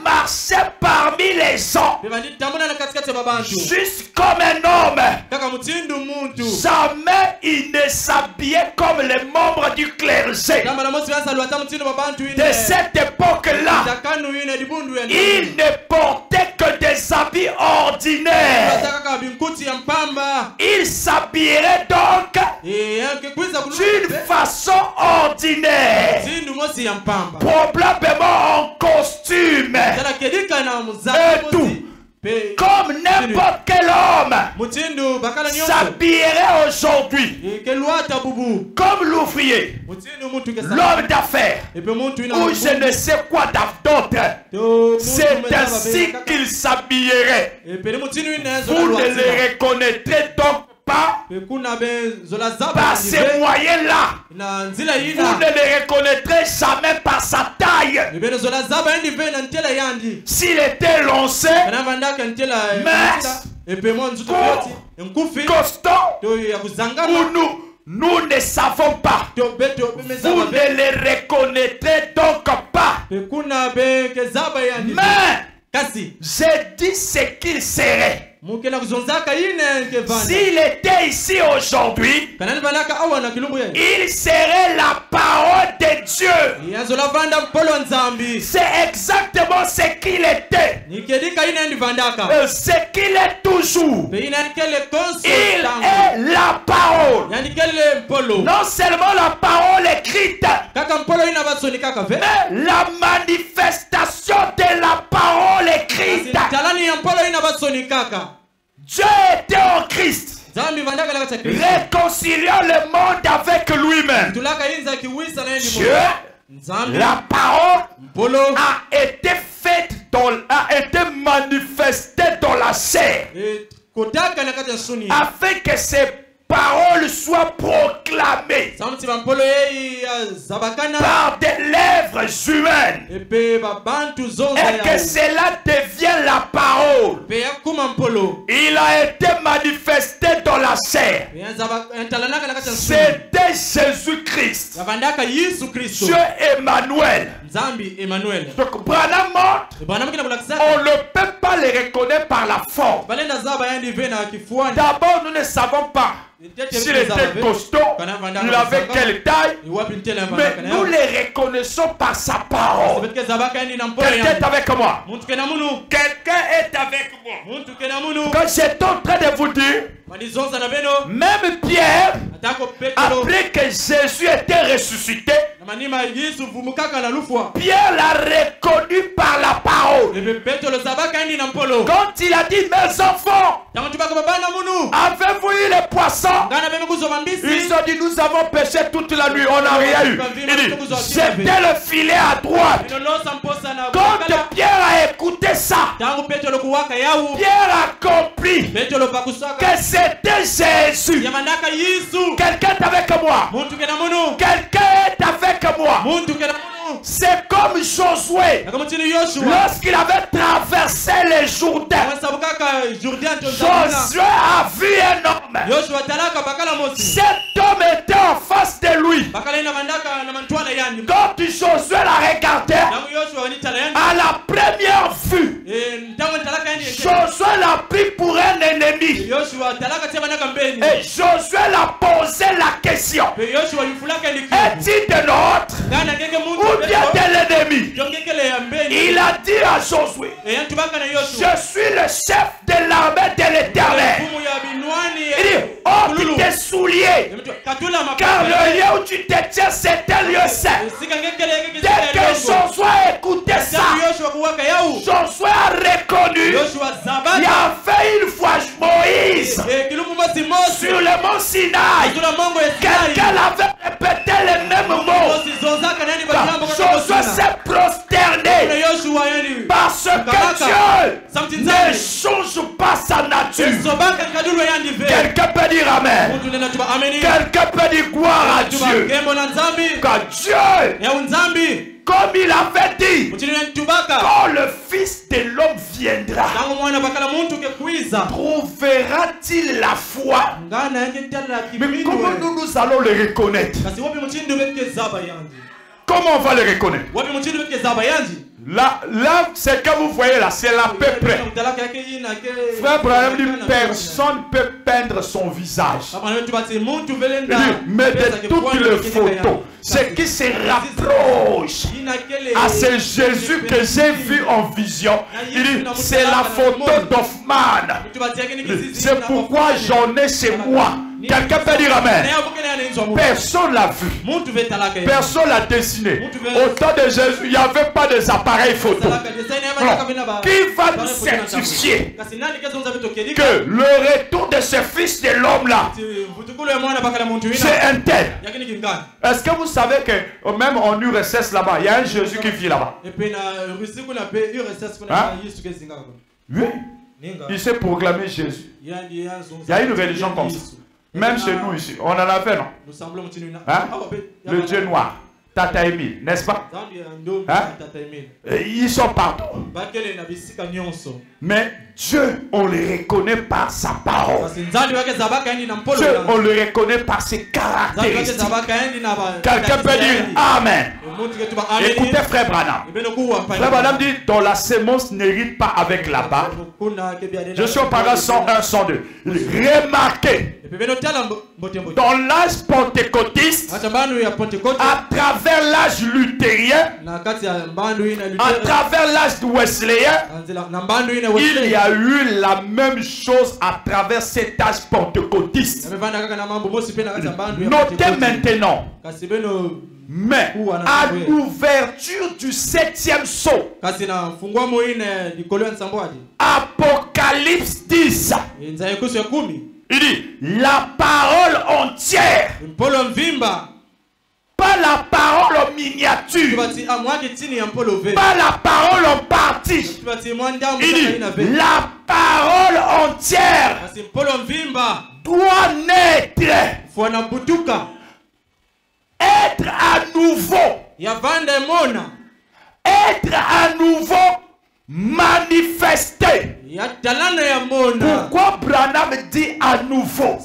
marchait parmi les gens juste comme un homme. Jamais il ne s'habillait comme les membres du clergé de cette époque-là. Il ne portait que des habits ordinaires. Il s'habillerait donc d'une façon ordinaire, probablement en costume et tout, comme n'importe quel homme s'habillerait aujourd'hui, comme l'ouvrier, l'homme d'affaires, ou je ne sais quoi d'autre. C'est ainsi qu'il s'habillerait. Vous ne le reconnaîtrez donc pas par ces moyens-là. Vous ne le reconnaîtrez jamais par sa taille. S'il était lancé, mince, costaud, ou nous ne savons pas. Vous ne le reconnaîtrez donc pas. Mais j'ai dit ce qu'il serait. S'il était ici aujourd'hui, il serait la parole de Dieu. C'est exactement ce qu'il était. Ce qu'il est toujours. Il est la parole. Non seulement la parole écrite, mais la manifestation de la parole écrite. Dieu était en Christ, réconciliant le monde avec lui-même. Dieu, la parole a été faite, a été manifestée dans la chair, afin que ces paroles soient proclamées par des lèvres humaines, et que cela devienne la parole. Il a été manifesté dans la chair. C'était Jésus-Christ, Dieu Emmanuel. Donc Branham montre, on ne peut pas les reconnaître par la forme. D'abord, nous ne savons pas s'il était costaud, il avait quelle taille, mais nous les reconnaissons par sa parole. Quelqu'un est avec moi. Quelqu'un est avec moi. Quand j'étais en train de vous dire, même Pierre, après que Jésus était ressuscité, Pierre l'a reconnu par la parole. Quand il a dit, mes enfants, Avez-vous eu les poissons? Ils ont dit, nous avons pêché toute la nuit, on n'a rien eu. Il dit, jetez le filet à droite. Quand Pierre a écouté ça, Pierre a compris que c'était Jésus. Quelqu'un est avec moi. Quelqu'un est avec moi. C'est comme Josué. Lorsqu'il avait traversé les Jourdain, Josué a vu un homme. Cet homme était en face de lui. Quand Josué l'a regardé, à la première vue, Josué l'a pris pour un ennemi. Et Josué l'a posé la question: est-il de notre ou bien de l'ennemi? Il a dit à Josué: je suis le chef de l'armée de l'Éternel. Il dit: ôte tes souliers, car le lieu où tu te tiens, c'est un lieu saint. Dès que Josué a écouté ça, Josué a reconnu il y avait une fois Moïse sur le mont Sinaï. Quelqu'un avait répété les mêmes mots. Josué s'est prosterné parce que Dieu ne change pas sa nature. Quelqu'un peut dire amen. Quelqu'un peut dire gloire à Dieu. Car Dieu, comme il avait dit, quand le Fils de l'homme viendra, trouvera-t-il la foi? Mais comment nous allons le reconnaître? Comment on va le reconnaître? Là, c'est que vous voyez là, c'est l'à peu près. Frère Branham dit, personne ne peut peindre son visage. Il dit, mais de toutes les photos, ce qui se rapproche à ce Jésus que j'ai vu en vision, il dit, c'est la photo d'Hoffmann. C'est pourquoi j'en ai chez moi. Quelqu'un peut dire amen. Personne l'a vu. Personne l'a dessiné. Au temps de Jésus, il n'y avait pas des appareils photo. Qui va nous certifier que le retour de ce Fils de l'homme là, c'est un tel? Est-ce que vous savez que même en URSS là-bas, il y a un Jésus qui vit là-bas? Hein? Oui. Il s'est proclamé Jésus. Il y a une religion comme ça. Même chez nous ici, on en a fait, non? Hein? Le Dieu noir, Tata Emile, n'est-ce pas? Hein? Ils sont partout. Mais Dieu, on le reconnaît par sa parole. Dieu, on le reconnaît par ses caractéristiques. Quelqu'un peut dire amen. Écoutez frère Branham. Frère Branham dit, dont la sémence n'hérite pas avec la barbe. Je suis au paragraphe 101, 102. Remarquez, dans l'âge pentecôtiste, à travers l'âge luthérien, à travers l'âge wesleyen, il y a eu la même chose à travers cet âge pentecôtiste. Notez maintenant, mais à l'ouverture du 7e sceau, Apocalypse 10, il dit la parole entière, pas la parole en miniature, pas la parole en partie. Il dit la parole entière doit naître, être à nouveau, être à nouveau manifesté. Pourquoi Branham dit à nouveau?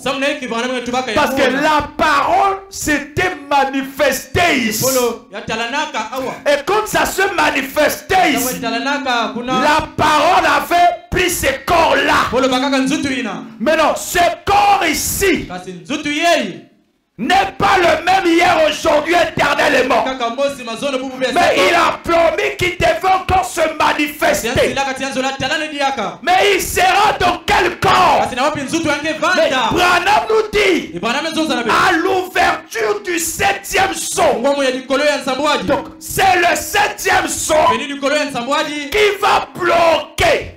Parce que la parole s'était manifestée ici. Et quand ça se manifestait ici, la parole avait pris ce corps-là. Mais non, ce corps ici n'est pas le même hier, aujourd'hui, éternellement. Mais il a promis qu'il devait encore se manifester. Mais il sera dans quel corps? Mais Branham nous dit à l'ouverture du 7e sceau. Donc c'est le 7e sceau qui va bloquer.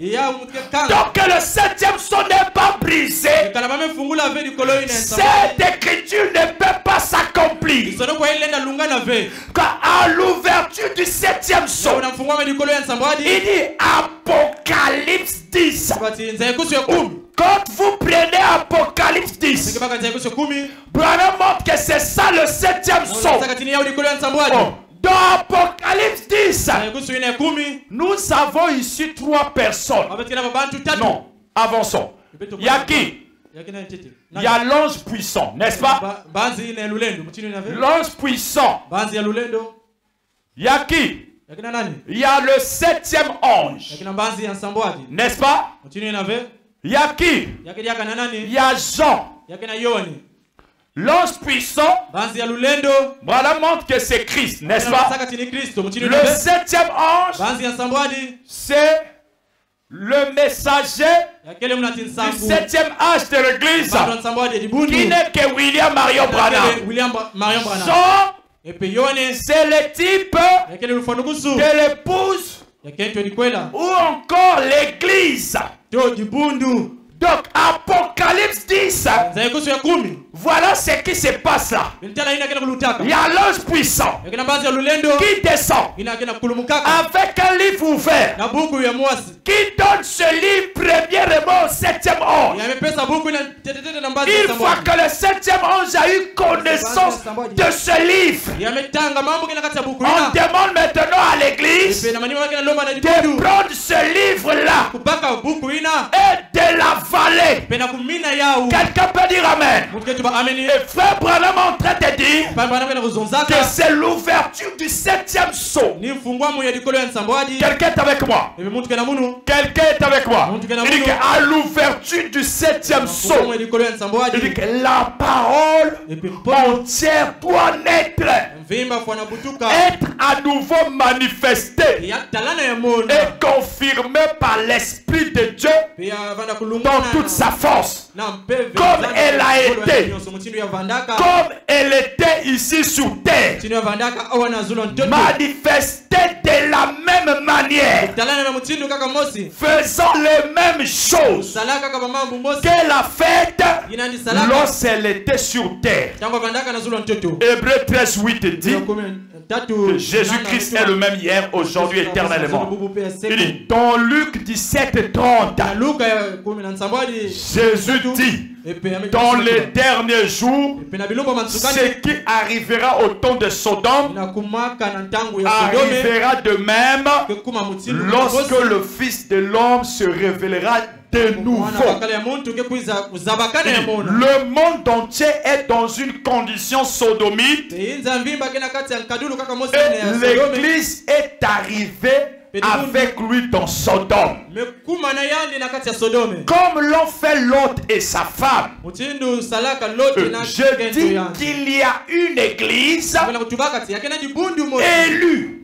Donc le 7e sceau n'est pas Cette écriture ne peut pas s'accomplir à l'ouverture du 7e sceau. Il dit Apocalypse 10. Quand vous prenez Apocalypse 10, Branham montre que c'est ça le 7e sceau. Dans Apocalypse 10, nous avons ici 3 personnes. Non, avançons. Il y a qui? Il y a l'ange puissant, n'est-ce pas? L'ange puissant. Il y a qui? Il y a le 7e ange, n'est-ce pas? Il y a qui? Il y a Jean. L'ange puissant, voilà montre que c'est Christ, n'est-ce pas? Le 7e ange, c'est le messager du 7e âge de l'église, qui n'est que William Marion Branham. Jean, c'est le type de l'épouse ou encore l'église. Donc Apocalypse 10, voilà ce qui se passe là. Il y a l'ange puissant qui descend avec un livre ouvert qui donne ce livre premièrement au 7e ange. Une fois que le 7e ange a eu connaissance de ce livre, on demande maintenant à l'église de prendre ce livre là et de l'avaler. Quelqu'un peut dire amen. Et frère Branham est en train de dire que c'est l'ouverture du 7e sceau. Quelqu'un est avec moi. Quelqu'un est avec moi. Il dit qu'à l'ouverture du 7e sceau, il dit que la parole entière doit naître, être à nouveau manifestée et confirmée par l'Esprit de Dieu dans toute sa force, comme elle a été, comme elle était ici sur terre, manifestée de la même manière, faisant les mêmes choses qu'elle a faites lorsqu'elle était sur terre. Hébreux 13:8 dit que Jésus-Christ est le même hier, aujourd'hui, éternellement. Il dit dans Luc 17:30, Jésus dit dans les derniers jours, ce qui arrivera au temps de Sodome arrivera de même lorsque le Fils de l'homme se révélera de nouveau. Le monde entier est dans une condition sodomite et l'Église est arrivée avec lui dans Sodome. Comme l'ont fait Lot et sa femme. Je dis qu'il y a une église élue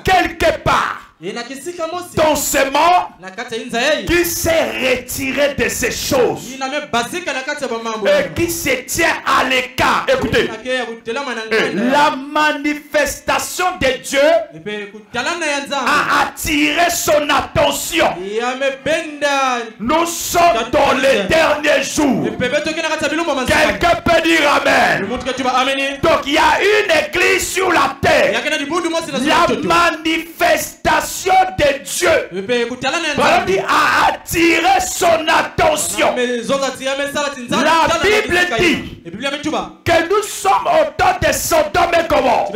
quelque part dans ce monde qui s'est retiré de ces choses et qui se tient à l'écart. Écoutez, la manifestation de Dieu a attiré son attention. Nous sommes dans les derniers jours. Quelqu'un peut dire amen. Donc il y a une église sur la terre. La manifestation de Dieu a attiré son attention. La Bible dit que nous sommes au temps de Sodome et Gomorrhe.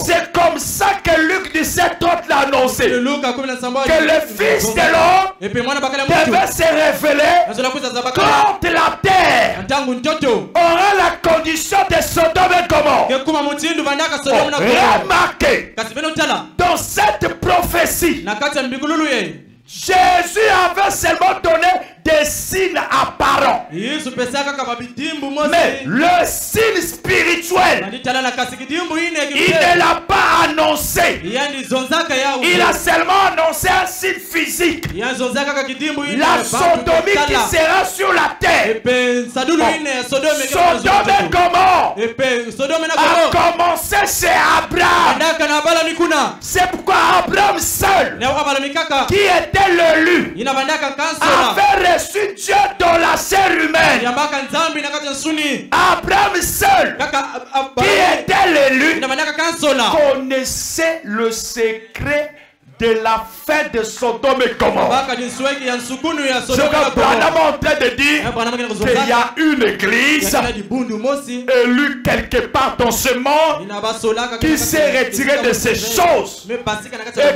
C'est comme ça que Luc 17:30 l'a annoncé, que le Fils de l'homme devait se révéler quand la terre aura la condition de Sodome et Gomorrhe. Remarquez, dans cette prophétie, Jésus avait seulement donné des signes apparents. Mais le signe spirituel, il ne l'a pas annoncé. Il a seulement annoncé un signe physique. La sodomie qui sera sur la terre. Sodome et Gomorrhe a commencé chez Abraham. C'est pourquoi Abraham seul, qui était l'élu, avait reçu Dieu dans la chair humaine. Abraham seul, qui était l'élu, connaissait le secret de la fin de Sodome et Gomorrhe. Je crois que Branham est en train de dire qu'il y a une église élue quelque part dans ce monde qui s'est retirée de ces choses et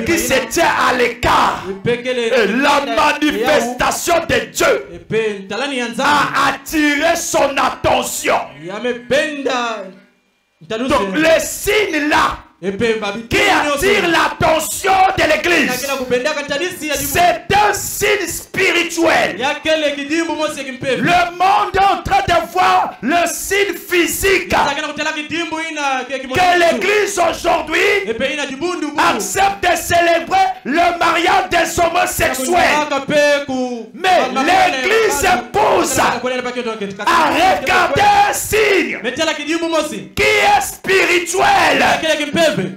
qui se tient à l'écart. Et la manifestation de Dieu a attiré son attention. Donc les signes là qui attire l'attention de l'église, c'est un signe spirituel. Le monde est en train de voir le signe physique que l'église aujourd'hui accepte de célébrer le mariage des homosexuels. Mais l'église pousse à regarder un signe qui est spirituel.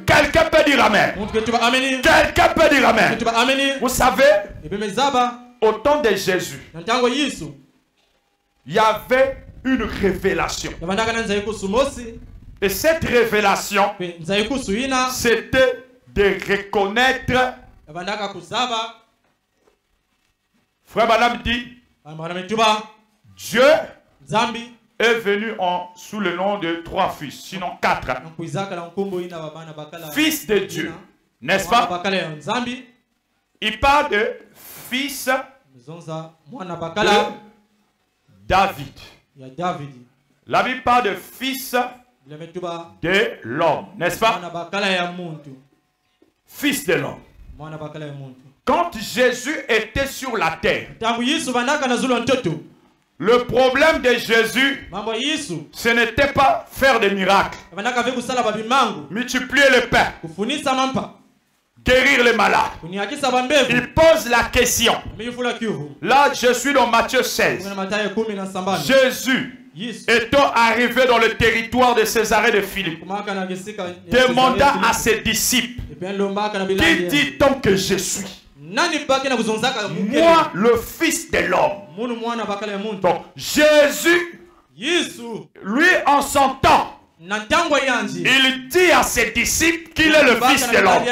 Quelqu'un peut dire amen. Quelqu'un peut dire amen. Vous savez, au temps de Jésus, il y avait une révélation. Et cette révélation, c'était de reconnaître. Frère Madame dit, Dieu est venu sous le nom de 3 fils, sinon 4. Fils de Dieu, n'est-ce pas? Il parle de fils de David. La Bible parle de fils de l'homme, n'est-ce pas? Fils de l'homme. Quand Jésus était sur la terre, le problème de Jésus, ce n'était pas faire des miracles, multiplier le pain, guérir les malades. Il pose la question. Là, je suis dans Matthieu 16. Jésus, étant arrivé dans le territoire de Césarée de Philippe, demanda à ses disciples, qui dit-on que je suis? Moi, le Fils de l'homme. Donc, Jésus, lui, en son temps, il dit à ses disciples qu'il est le Fils de l'homme.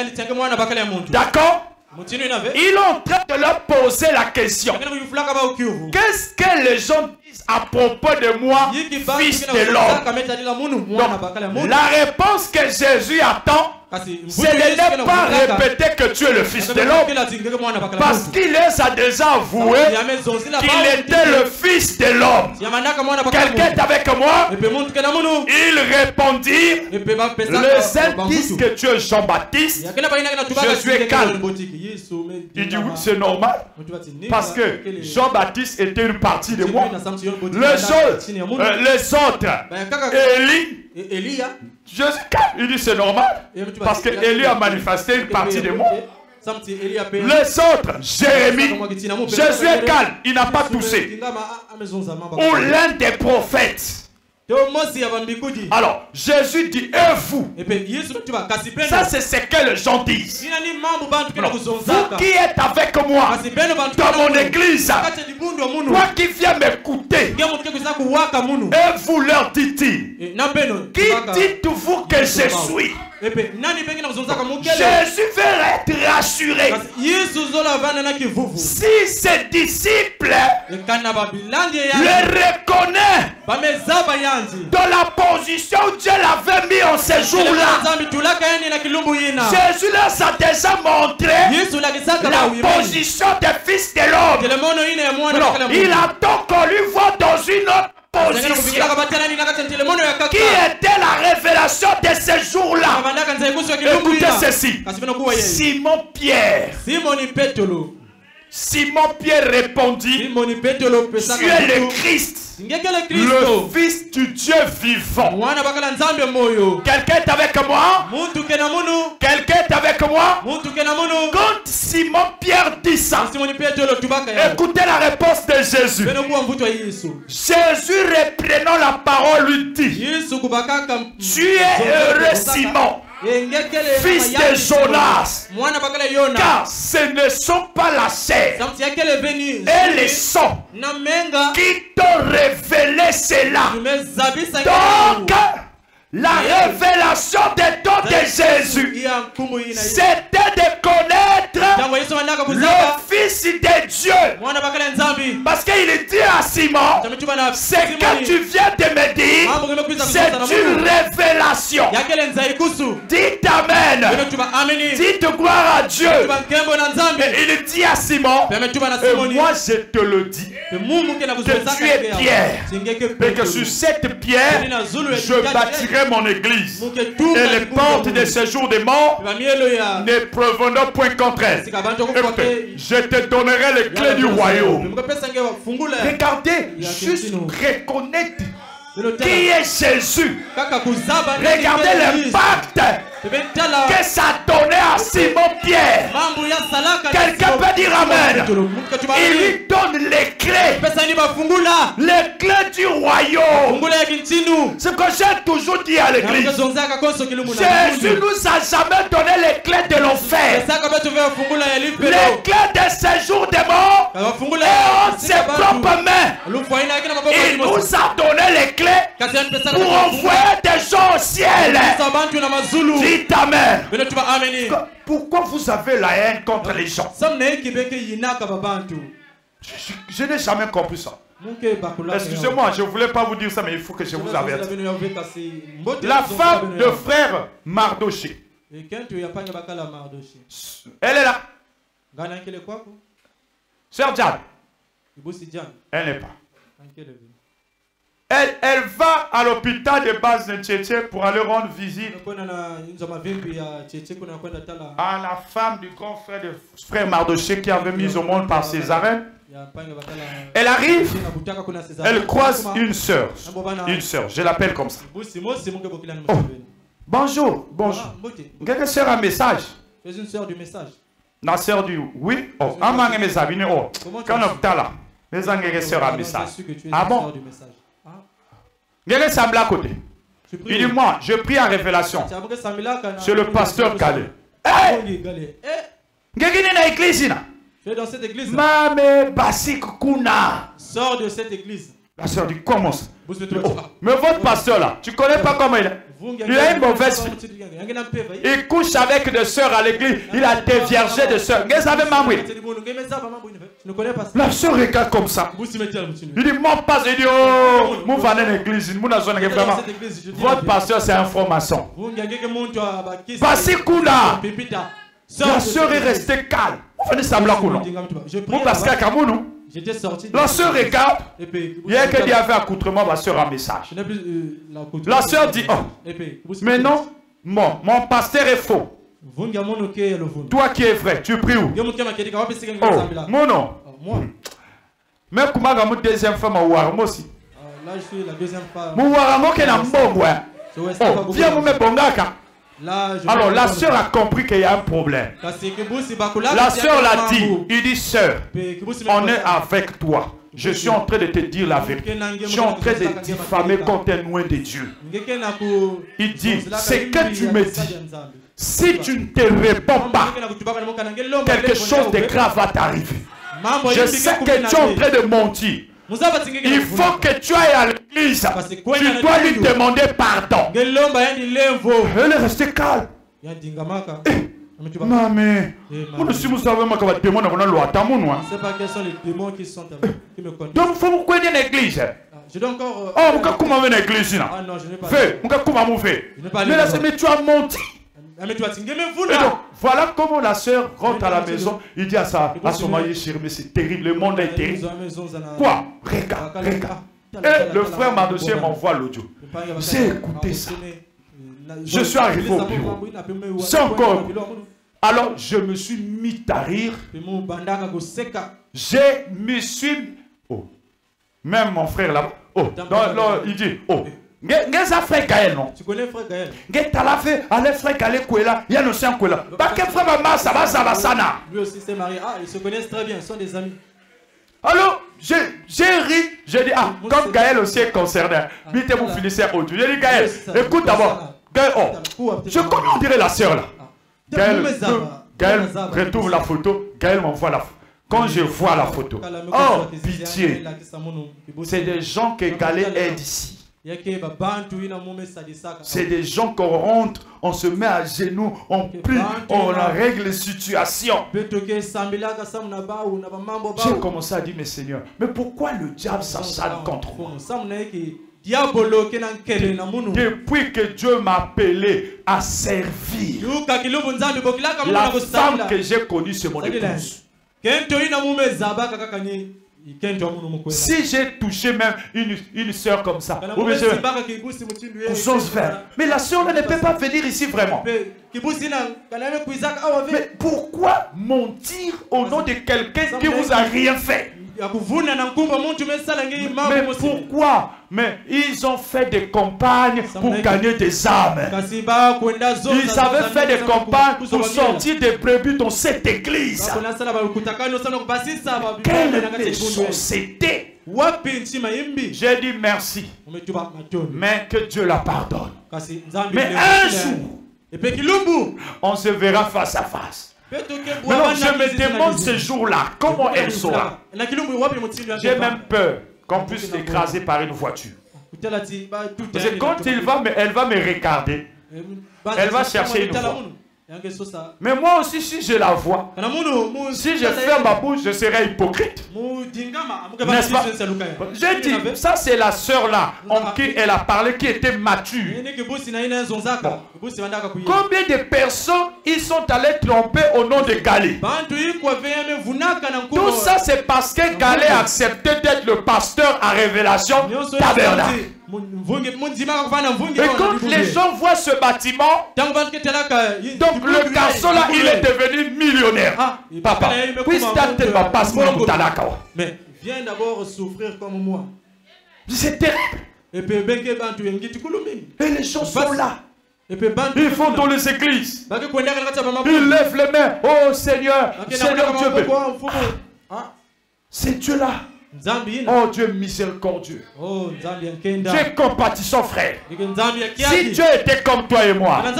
D'accord? Il est en train de leur poser la question. Qu'est-ce que les gens disent à propos de moi, Fils de l'homme? La réponse que Jésus attend, ce n'est pas répéter que tu es le Fils de l'homme, parce qu'il les a déjà avoué qu'il était le Fils de l'homme. Quelqu'un est avec moi? Il répondit, les uns disent que tu es Jean-Baptiste. Jésus est calme. Il dit oui, c'est normal, parce que Jean-Baptiste était une partie de moi. Les autres, Élie, Jésus, il dit c'est normal, parce que Élie a manifesté une partie de moi. Les autres, Jérémie, Jésus est calme, il n'a pas toussé. Ou l'un des prophètes. Alors, Jésus dit, et vous? Ça, c'est ce que les gens disent. Alors, vous qui êtes avec moi dans mon église, toi qui viens m'écouter, et vous leur dites-il, qui dites-vous que je suis? Jésus veut être rassuré. Si ses disciples le reconnaissent dans la position où Dieu l'avait mis en ce jour-là, Jésus leur a déjà montré la position des fils de l'homme. Il attend qu'on lui voit dans une autre position qui était la révélation de ce jour-là. Écoutez ceci. Simon Pierre répondit, tu es le Christ, le Fils du Dieu vivant. Quelqu'un est avec moi? Quelqu'un est avec moi? Quand Simon Pierre dit ça, écoutez la réponse de Jésus. Jésus reprenant la parole lui dit, tu es heureux Simon, fils de Jonas. Car ce ne sont pas la chair et les sang qui t'ont révélé cela. Donc, la révélation des dons de Jésus, c'était de connaître le Fils de Dieu. Parce qu'il dit à Simon, ce que tu viens de me dire, c'est une révélation. Dites Amen. Dites gloire à Dieu. Et il dit à Simon, et moi je te le dis, que tu es Pierre, et que sur cette pierre, je bâtirai mon église, et les portes de ce jour des morts ne prévaudront point contre elle. Je te donnerai les clés du royaume. Regardez, juste reconnaître qui est Jésus. Regardez l'impact que ça a donné à Simon Pierre. Quelqu'un peut dire Amen. Il lui donne les clés. Les clés du royaume. C'est ce que j'ai toujours dit à l'église. Jésus nous a jamais donné les clés de l'enfer. Les clés de ce jour des morts. Et en ses propres mains, il nous a donné les clés pour envoyer des gens au ciel. Dites Amen. Pourquoi vous avez la haine contre les gens? Je n'ai jamais compris ça. Excusez-moi, je ne voulais pas vous dire ça, mais il faut que je vous avertisse. La femme de frère Mardoché, elle est là. Sœur Diane, elle n'est pas. Elle va à l'hôpital de base de Tchétché pour aller rendre visite à la femme du grand frère de frère Mardoché qui avait mis au monde par Césarine. Elle arrive, elle croise une sœur, je l'appelle comme ça. Oh, bonjour, bonjour. Quelqu'un sœur un message. La sœur du oui. Oh, un message. Oh, quand on est là, les engagés sœur un message. Ah bon? Quelqu'un semble à côté. Il dit moi, je prie en révélation. C'est le pasteur Calais. Hey! Quelqu'un est dans l'église là.
Tu es dans cette église.
Mame Basik Kuna.
Sors de cette église.
La sœur dit comment ça? Oh, mais votre pasteur là, tu connais pas comment il est? Il a une mauvaise vie. Il couche avec des sœurs à l'église. Il a déviergé de sœurs. La sœur regarde comme ça. Il dit mon pasteur, il dit oh, mon valet l'église, mon zone vraiment. Votre pasteur c'est un franc-maçon. Basik Kuna. La sœur est restée calme. Vous venez semblant qu'on non. Mon pasteur Kamounou.
J'étais sorti.
La sœur regarde. Il y a quelqu'un qui avait accoutrement, ma sœur a un message. La sœur dit oh, mais non, mon pasteur est faux. Toi qui es vrai, tu pries où? Oh, mon nom. Mais comment mon deuxième femme a ouar moi aussi?
Là je suis la deuxième femme.
Mon ouar qui est un bon ouais. Oh, viens me bongaka. Alors la sœur a compris qu'il y a un problème. La sœur l'a dit. Il dit sœur, on est avec toi. Je suis en train de te dire la vérité. Je suis en train de diffamer quand tu es loin de Dieu. Il dit, ce que tu me dis, si tu ne te réponds pas, quelque chose de grave va t'arriver. Je sais que tu es en train de mentir. Il faut que tu ailles à l'église. Tu dois lui demander pardon. Elle est restée calme. Mais si vous savez que les démons
c'est pas quels sont les démons qui sont qui me conduisent.
Donc il faut vous connaître l'église.
Je dois encore.
Oh, vous comment venir l'église là?
Ah non, je n'ai pas.
Fais, comment vous faites? Mais tu as menti.
Mais tu as tingé même vous
là. Donc, voilà comment la sœur rentre à la maison. Il dit à son mari chéri, mais c'est terrible, le monde est terrible. Quoi? Regarde. Et le frère Mardoché m'envoie l'audio. J'ai écouté ça. Je suis arrivé au bureau. C'est encore. Alors je me suis mis à rire. Je me suis. Oh. Même mon frère là. Oh. Non, il dit. Oh. Ngeza frère Gaël non.
Tu connais frère Gaël?
Ngeta la fait aller frère Gaël Kouela, il y a no sien Kouela. Pas que frère maman ça va sana.
Lui aussi c'est marié. Ah, ils se connaissent très bien, ils sont des amis.
Alors, j'ai ri, j'ai dit ah, comme Gaël aussi est concerné. Vite vous finissez au J'ai dit Gaël, écoute d'abord. Gaël, oh, je connais, on dirait la sœur là. Gaël retrouve la photo, Gaël m'envoie la photo. Quand je vois la photo, oh, pitié. C'est des gens que Gaël aide ici. C'est des gens qu'on rentre, on se met à genoux, on prie, on règle les situations. J'ai commencé à dire, mais Seigneur, mais pourquoi le diable s'acharne contre moi? Depuis que Dieu m'a appelé à servir, la femme que j'ai connue, c'est mon épouse. Si j'ai touché même une soeur comme ça, mais la soeur ne peut pas venir ici vraiment. Mais pourquoi mentir au nom de quelqu'un qui vous a rien fait? Mais pourquoi? Mais ils ont fait des campagnes pour gagner des âmes. Ils avaient fait des campagnes pour sortir des brebis dans cette église. Quelle méchanceté! J'ai dit merci. Mais que Dieu la pardonne. Mais un jour, on se verra face à face. Alors je me demande ce jour-là, comment elle sera. J'ai même peur qu'on puisse l'écraser par une voiture. Parce que quand elle va me regarder, elle va chercher une voie. Mais moi aussi, si je la vois, si je ferme ma bouche, je serai hypocrite. N'est-ce pas? J'ai dit, ça c'est la sœur là, en qui elle a parlé, qui était mature. Combien de personnes ils sont allés tromper au nom de Galé? Tout ça c'est parce que Galé a accepté d'être le pasteur à Révélation Tabernacle. Et quand les gens voient ce bâtiment, donc le garçon là, il est devenu millionnaire. Papa,
mais viens d'abord souffrir comme moi.
C'est terrible. Et les gens sont là. Ils font dans les églises. Ils lèvent les mains. Oh Seigneur, Seigneur Dieu. C'est Dieu là. Oh Dieu miséricordieux. Dieu compatissant frère. Si Dieu était comme toi et moi, je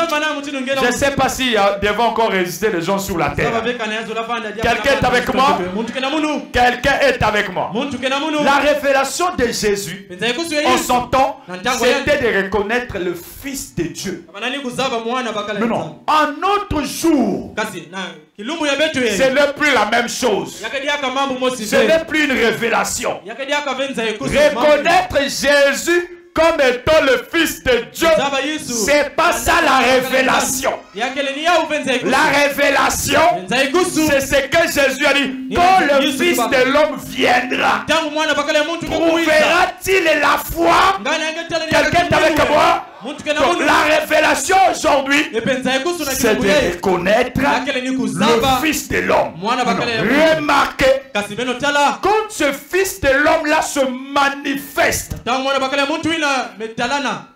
ne sais pas s'il devait encore résister les gens sur la terre. Quelqu'un est avec moi? Quelqu'un est avec moi. La révélation de Jésus en son temps, c'était de reconnaître le Fils de Dieu. Mais non, un autre jour, ce n'est plus la même chose. Ce n'est plus une révélation. Reconnaître Jésus comme étant le Fils de Dieu, c'est pas ça la révélation. La révélation, c'est ce que Jésus a dit. Quand le Fils de l'homme viendra, trouvera-t-il la foi? Quelqu'un est avec moi? Donc, la révélation aujourd'hui, c'est de reconnaître le Fils de l'homme. Remarquez, quand ce Fils de l'homme là se manifeste,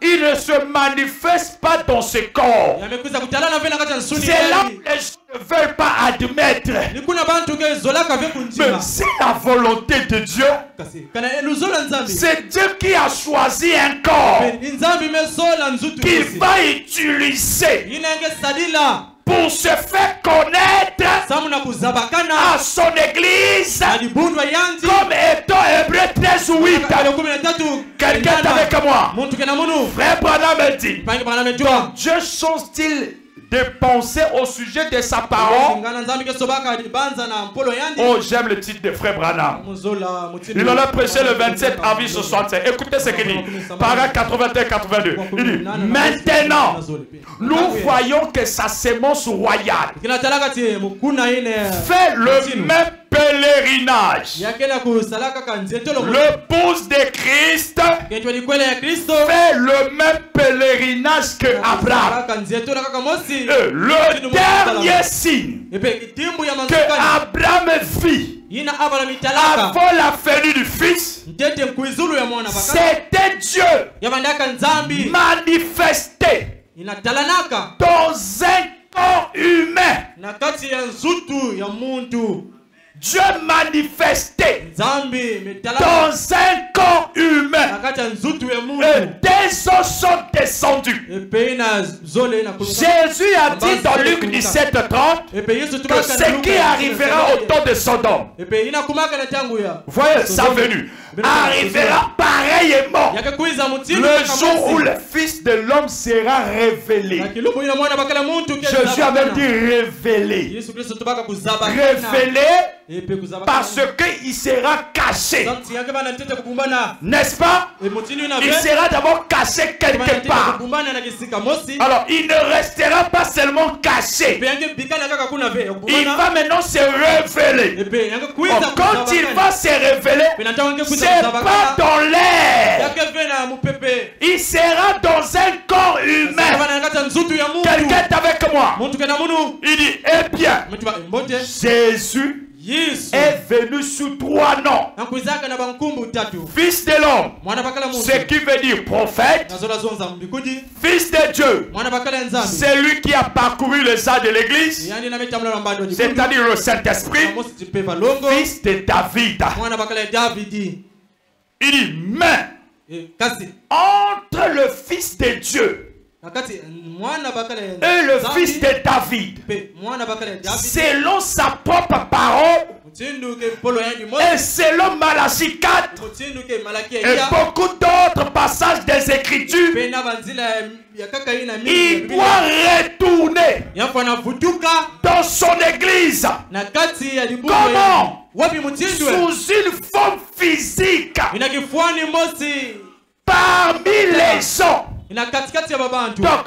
il ne se manifeste pas dans ce corps. C'est là où les gens ne veulent pas admettre. Mais c'est la volonté de Dieu. C'est Dieu qui a choisi un corps qu'il va utiliser pour se faire connaître à son église comme étant Hébreux 13 ou 8. Quelqu'un est avec moi? Frère Branham me dit, donc Dieu change-t-il de penser au sujet de sa parole? Oh, j'aime le titre de Frère Branham. Il en a prêché le 27 avril 65. Écoutez ce qu'il dit. Paragraphe 81-82. Il dit, maintenant, nous voyons que sa sémence royale fait le même pèlerinage. L'épouse de Christ fait le même pèlerinage que Abraham. Le dernier signe que Abraham vit avant la venue du Fils, c'était Dieu manifesté dans un corps humain. Dieu manifesté dans un corps humain. des eaux sont descendues. Jésus a dit dans Luc 17:30 que ce qui arrivera au temps de Sodome, voyez sa venue, arrivera pareillement le jour où le Fils de l'homme sera révélé. Jésus a même dit révélé. Révélé parce qu'il sera caché. N'est-ce pas? Il sera d'abord caché quelque part. Alors il ne restera pas seulement caché. Il va maintenant se révéler. Quand il va se révéler, c'est pas dans l'air. Il sera dans un corps humain. Quelqu'un est avec moi. Il dit, eh bien, Jésus est venu sous 3 noms. Fils de l'homme, ce qui veut dire prophète. Fils de Dieu, c'est lui qui a parcouru les arts de l'église, c'est-à-dire le Saint-Esprit. Fils de David. Il dit, mais entre le Fils de Dieu et le Fils de David, selon sa propre parole et selon Malachie 4 et beaucoup d'autres passages des Écritures, il doit retourner dans son église. Comment? Sous une forme physique, parmi les gens. Donc,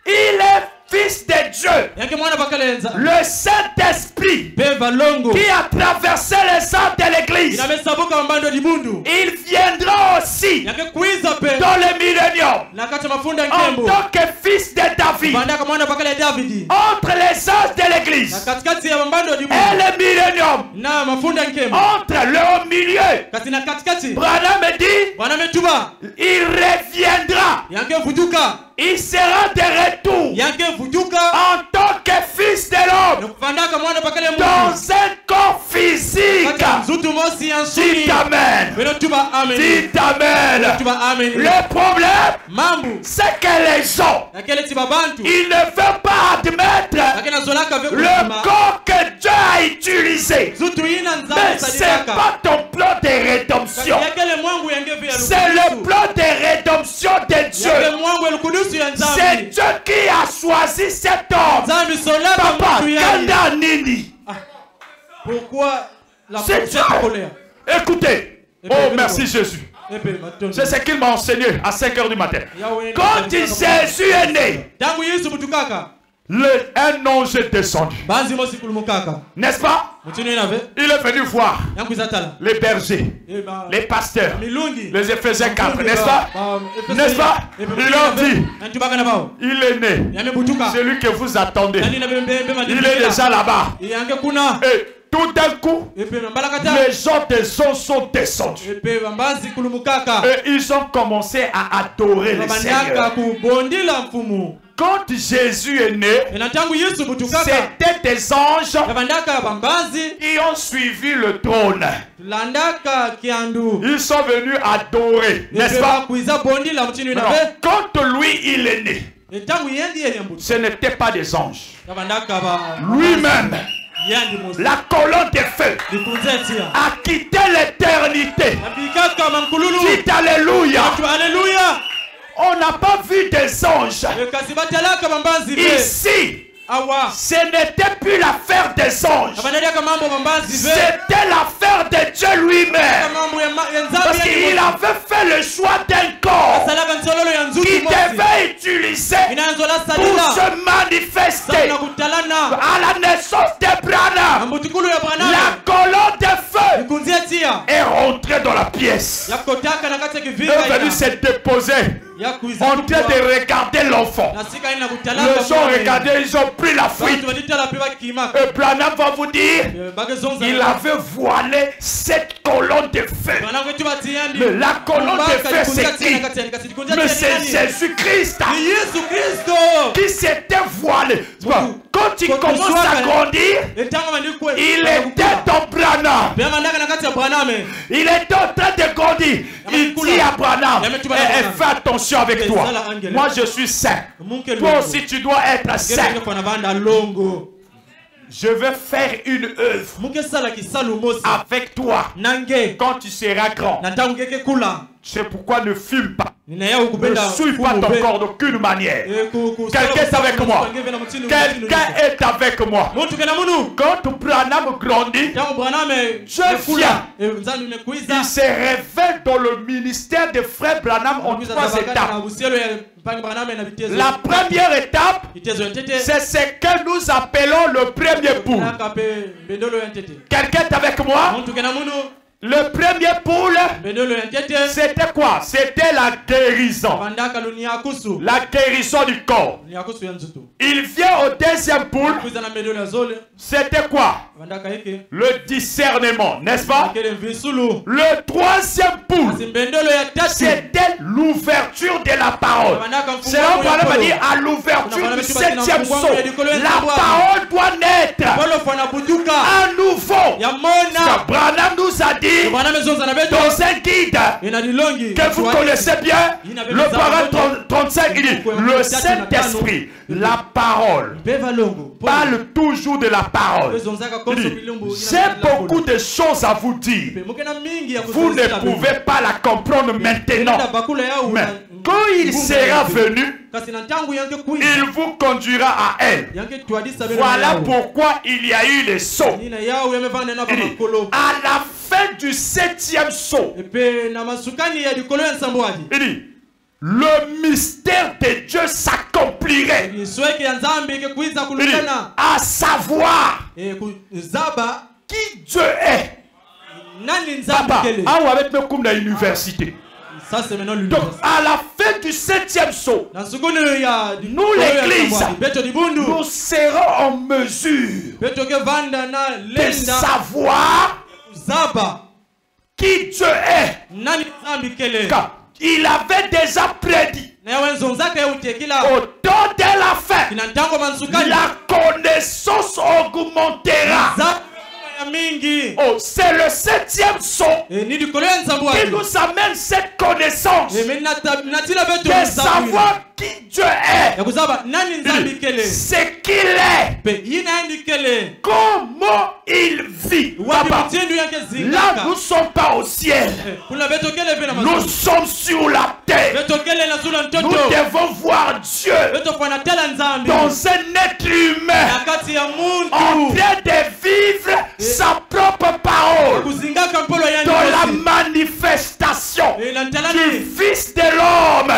il est Fils de Dieu, le Saint-Esprit qui a traversé les arts de l'église. Il viendra aussi dans le millénium en tant que Fils de David. Entre les arts de l'église et le millénium, entre le milieu, Branham dit, il reviendra. Il sera de retour en tant que Fils de l'homme dans un corps physique. Dites Amen. Dites Amen. Le problème, c'est que les gens, ils ne veulent pas admettre le corps que Dieu a utilisé. Mais ce n'est pas ton plan de rédemption. C'est le plan de rédemption de Dieu. C'est Dieu qui a choisi cet homme. Papa, Kanda Nini.
Pourquoi la
colère? Écoutez. Oh, merci Jésus. C'est ce qu'il m'a enseigné à 5 h du matin. Quand Jésus est né, un ange est descendu. N'est-ce pas? Il est venu voir les bergers, les pasteurs, les Éphésiens 4, n'est-ce pas? N'est-ce pas? Il leur dit, il est né, celui que vous attendez. Il est déjà là-bas. Et tout d'un coup, les gens des eaux sont descendus. Et ils ont commencé à adorer le Seigneur. Quand Jésus est né, c'était des anges qui ont suivi le trône. Ils sont venus adorer, n'est-ce pas? Alors, quand lui il est né, ce n'était pas des anges. Lui-même, la colonne de feu a quitté l'éternité. Dites Alléluia. On n'a pas vu des anges ici. Ce n'était plus l'affaire des anges. C'était l'affaire de Dieu lui-même. Parce qu'il avait fait le choix d'un corps qu'il devait utiliser pour se manifester à la naissance de Branham. La colonne de feu est rentrée dans la pièce. Il est venu se déposer en train de regarder l'enfant. Les gens regardaient, ils ont pris la fuite. Et Branham va vous dire, il avait voilé cette colonne de feu. Mais la colonne de feu, c'est qui? Mais c'est Jésus-Christ qui s'était voilé. Quand quand tu commences à grandir, il était ton Branham. Il était en train de grandir. Il dit à Branham, fais attention avec toi. Moi je suis saint. Toi aussi tu dois être saint. Je vais faire une œuvre avec toi quand tu seras grand. C'est pourquoi ne fume pas. Ne souille pas ton corps d'aucune manière. Quelqu'un est avec moi. Quelqu'un est avec moi. Quand Branham grandit, Dieu vient. Il se révèle dans le ministère de frère Branham en 3 étapes. La première étape, c'est ce que nous appelons le premier poule. Quelqu'un est avec moi? Le premier poule, c'était quoi? C'était la guérison. La guérison du corps. Il vient au deuxième poule. C'était quoi? Le discernement, n'est-ce pas? Le troisième poule, c'était l'ouverture de la parole. C'est là où on va dire à l'ouverture du 7e saut. La parole doit naître à nouveau. Branham nous a dit dans un guide que vous connaissez bien, le parole 35, il dit le Saint-Esprit, la parole, parle toujours de la parole. J'ai beaucoup de choses à vous dire. Vous ne pouvez pas la comprendre maintenant. Mais quand il sera venu, il vous conduira à elle. Voilà pourquoi il y a eu les sauts. À la fin du 7e saut, il dit, le mystère de Dieu s'accomplirait. À savoir qui Dieu est. Papa, avec nous comme dans l'université. Donc à la fin du 7e saut, nous l'église, nous serons en mesure de savoir qui Dieu est. Car il avait déjà prédit au temps de la fin, la connaissance augmentera. Oh, c'est le 7e saut qui nous amène cette connaissance de savoir qui Dieu est, ce qu'il est, comment il vit. Papa, là nous ne sommes pas au ciel, nous sommes sur la terre. Nous devons voir Dieu dans un être humain en train de vivre sa propre parole dans la manifestation du Fils de l'homme.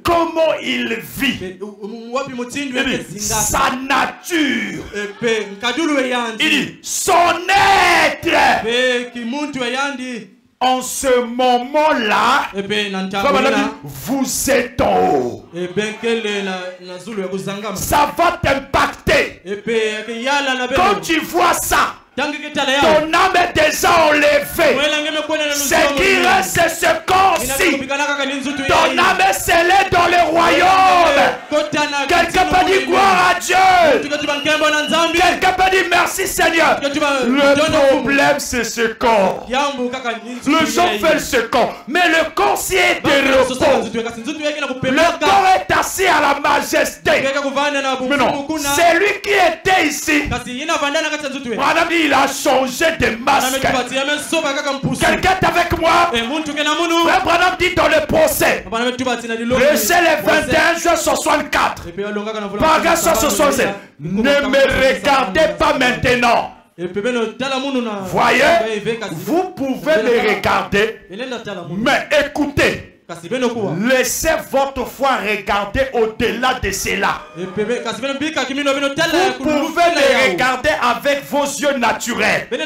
Comment il vit, sa nature, il dit son être. En ce moment-là, vous êtes en haut. Ça va t'impacter. Quand tu vois ça, ton âme est déjà enlevée. Ce qui reste, c'est ce corps-ci. Ton âme est scellée dans le royaume. Quelqu'un peut dire gloire à Dieu. Quelqu'un peut dire merci Seigneur. Le problème, c'est ce corps. Le gens veulent ce corps. Mais le corps, s'y est de repos. Le corps est assis à la majesté. Mais non, c'est lui qui était ici. Madame, il a changé de masque. Quelqu'un est avec moi? Frère Branham dit dans le procès, verset le 21 juin 64, paragraphe 67, ne me regardez pas maintenant. Voyez, vous pouvez me regarder, mais écoutez. Laissez votre foi regarder au-delà de cela. Vous pouvez les regarder avec vos yeux naturels. Mais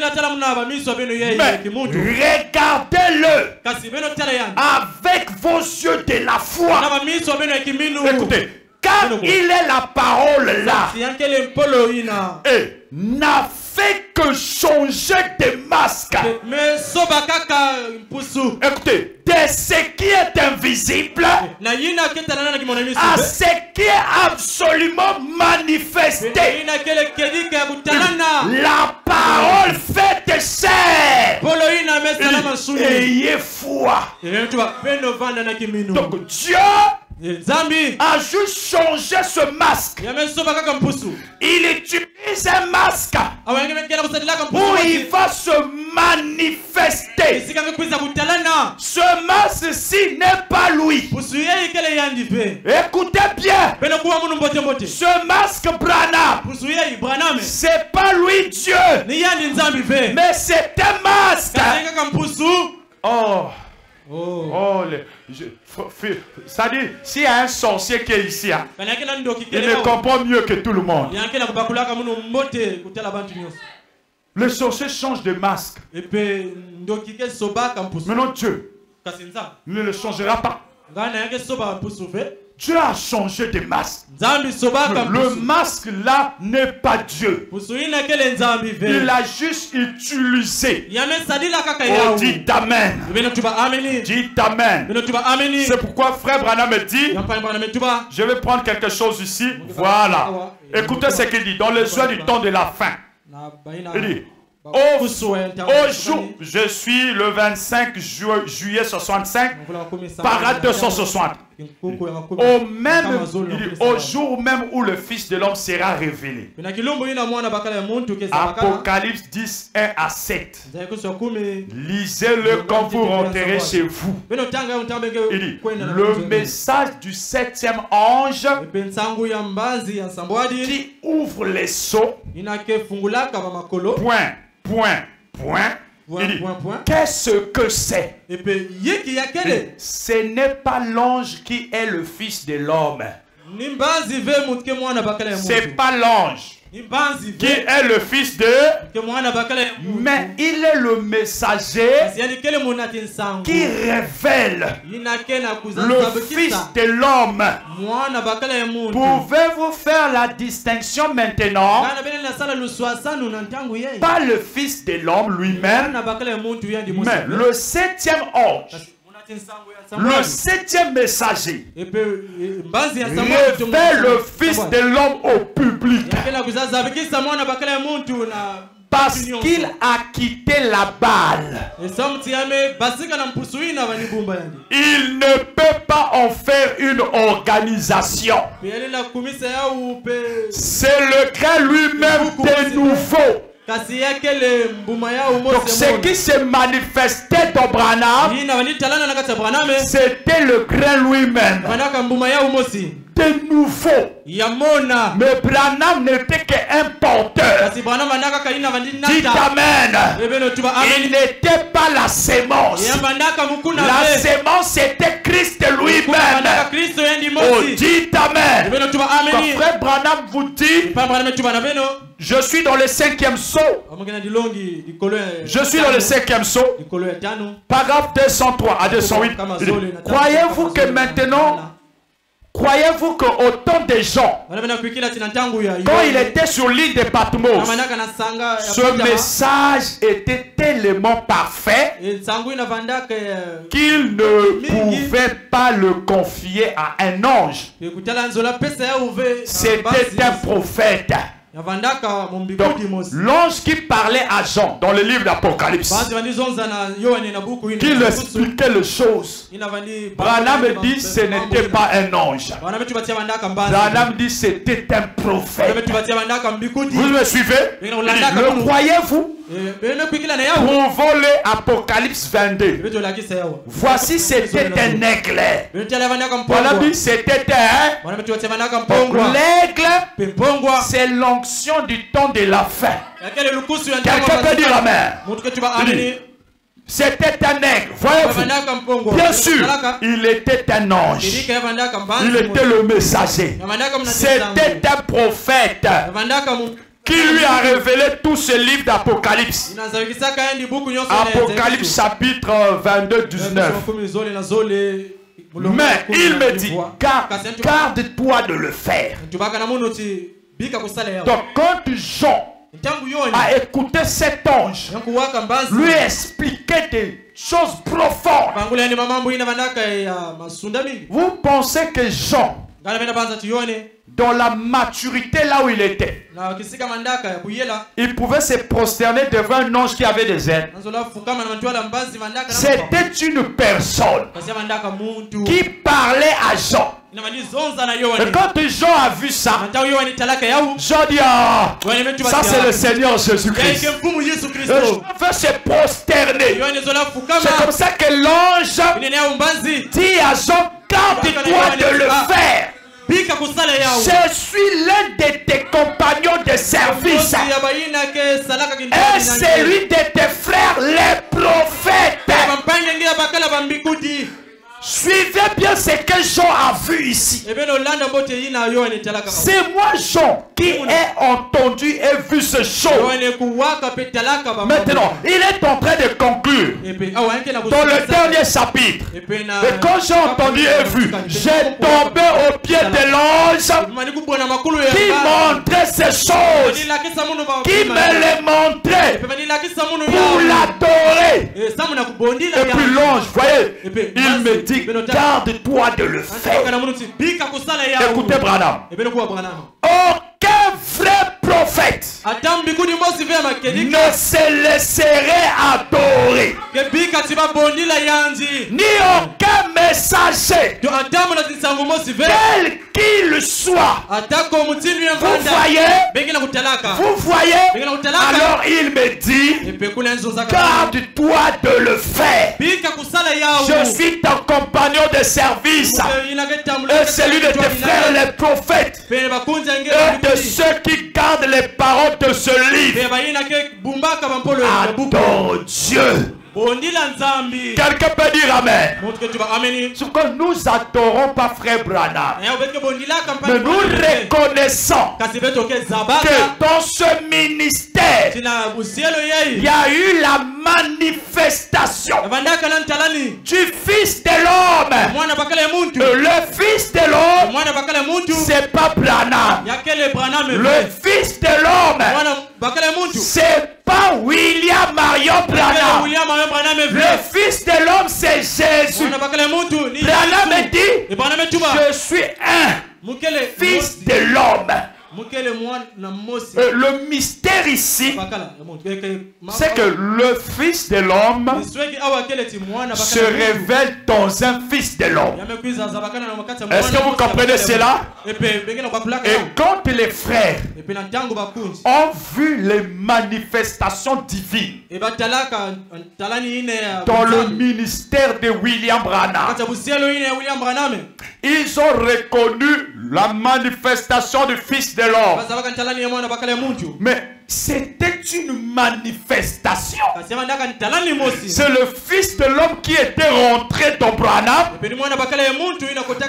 regardez-le avec vos yeux de la foi. Écoutez, car il est la parole là. Et n'affaiblit fait que changer de masque. Écoutez, de ce qui est invisible à ce qui est absolument manifesté. La parole faite chair. Ayez foi. Donc Dieu a juste changé ce masque. Il utilise un masque où il va se manifester. Ce masque-ci n'est pas lui. Écoutez bien. Ce masque Branham, c'est pas lui Dieu, mais c'est un masque. Ça dit, s'il y a un sorcier qui est ici, il me comprend mieux que tout le monde. Le sorcier change de masque. Maintenant Dieu ne le changera pas. Dieu a changé de masque. Le masque là n'est pas Dieu. Il a juste utilisé. Oh, dites Amen. Dites Amen. C'est pourquoi frère Branham me dit, je vais prendre quelque chose ici. Voilà. Écoutez ce qu'il dit. Dans le jour du temps de la fin. Il dit, au jour, je suis le 25 juillet 65, parade 260. Au jour même où le Fils de l'homme sera révélé. Apocalypse 10, 1 à 7. Lisez-le quand vous rentrerez chez vous. Il dit, le message du 7e ange qui ouvre les sceaux. Il dit, qu'est-ce que c'est? Ce n'est pas l'ange qui est le Fils de l'homme. C'est pas l'ange qui est le fils de, mais il est le messager qui révèle le Fils de l'homme. Pouvez-vous faire la distinction maintenant? Pas le Fils de l'homme lui-même, mais le 7e ange, le 7e messager, révèle le Fils de l'homme au public. Parce qu'il a quitté la balle. Il ne peut pas en faire une organisation. C'est le Christ lui-même de nouveau. Donc ce qui se manifestait dans Branham, c'était le Christ lui-même. De nouveau. Mais Branham n'était qu'un porteur. Dites Amen. Il n'était pas la sémence. La sémence c'était Christ lui-même. Oh, dites Amen. Quand frère Branham vous dit, je suis dans le 5e saut. Je suis dans le 5e saut. Paragraphe 203 à 208. Croyez-vous que maintenant, croyez-vous qu'au temps des gens, quand il était sur l'île de Patmos, ce message était tellement parfait qu'il ne pouvait pas le confier à un ange. C'était un prophète. Donc, l'ange qui parlait à Jean dans le livre d'Apocalypse, qui lui expliquait les choses, Branham dit ce n'était pas un ange. Branham dit c'était un prophète. Vous me suivez? Le croyez-vous? Prouvons-le. Apocalypse 22. Voici c'était un aigle. Branham dit c'était un. L'aigle, c'est l'onction du temps de la fin. Quelqu'un peut dire Amen. C'était un aigle. Voyez-vous? Bien sûr, il était un ange. Il était le messager. C'était un prophète qui lui a révélé tout ce livre d'Apocalypse. Apocalypse chapitre 22, 19. Mais il me dit, garde-toi de le faire. Donc quand Jean a écouté cet ange lui expliquer des choses profondes. Vous pensez que Jean, dans la maturité là où il était, il pouvait se prosterner devant un ange qui avait des ailes? C'était une personne qui parlait à Jean. Et quand Jean a vu ça, Jean dit, ah, ça c'est le Seigneur Jésus-Christ. Jean veut se prosterner. C'est comme ça que l'ange dit à Jean, garde-toi de le faire. Je suis l'un de tes compagnons de service et celui de tes frères les prophètes. Suivez bien ce que Jean a vu ici. C'est moi Jean qui ai entendu et vu ce show. Maintenant, il est en train de conclure dans le dernier chapitre. Et quand j'ai entendu et vu, j'ai tombé au pied de l'ange qui montrait ces choses, qui me les montrait pour l'adorer. Et puis l'ange, voyez, il me dit, garde-toi de le faire. Écoutez Branham. Aucun vrai prophète ne se laisserait adorer, ni aucun messager, quel qu'il soit. Vous voyez, alors il me dit, garde-toi de le faire. Je suis ton compagnon de service et celui de tes frères les prophètes et de ceux qui gardent les paroles de ce livre. Adore Dieu. Quelqu'un peut dire Amen. Sauf que nous adorons pas frère Branham, mais nous reconnaissons que dans ce ministère il y a eu la manifestation du Fils de l'homme. Le Fils de l'homme, c'est pas Branham. Le Fils de l'homme, c'est pas William Marion Branham. Le Fils de l'homme, c'est Jésus. Branham dit, je suis un Fils de l'homme. Le mystère ici, c'est que le Fils de l'homme se révèle dans un Fils de l'homme. Est-ce que vous comprenez cela? Et quand les frères ont vu les manifestations divines dans le ministère de William Branham, ils ont reconnu la manifestation du Fils de l'homme. Mais c'était une manifestation. C'est le Fils de l'homme qui était rentré dans Branham,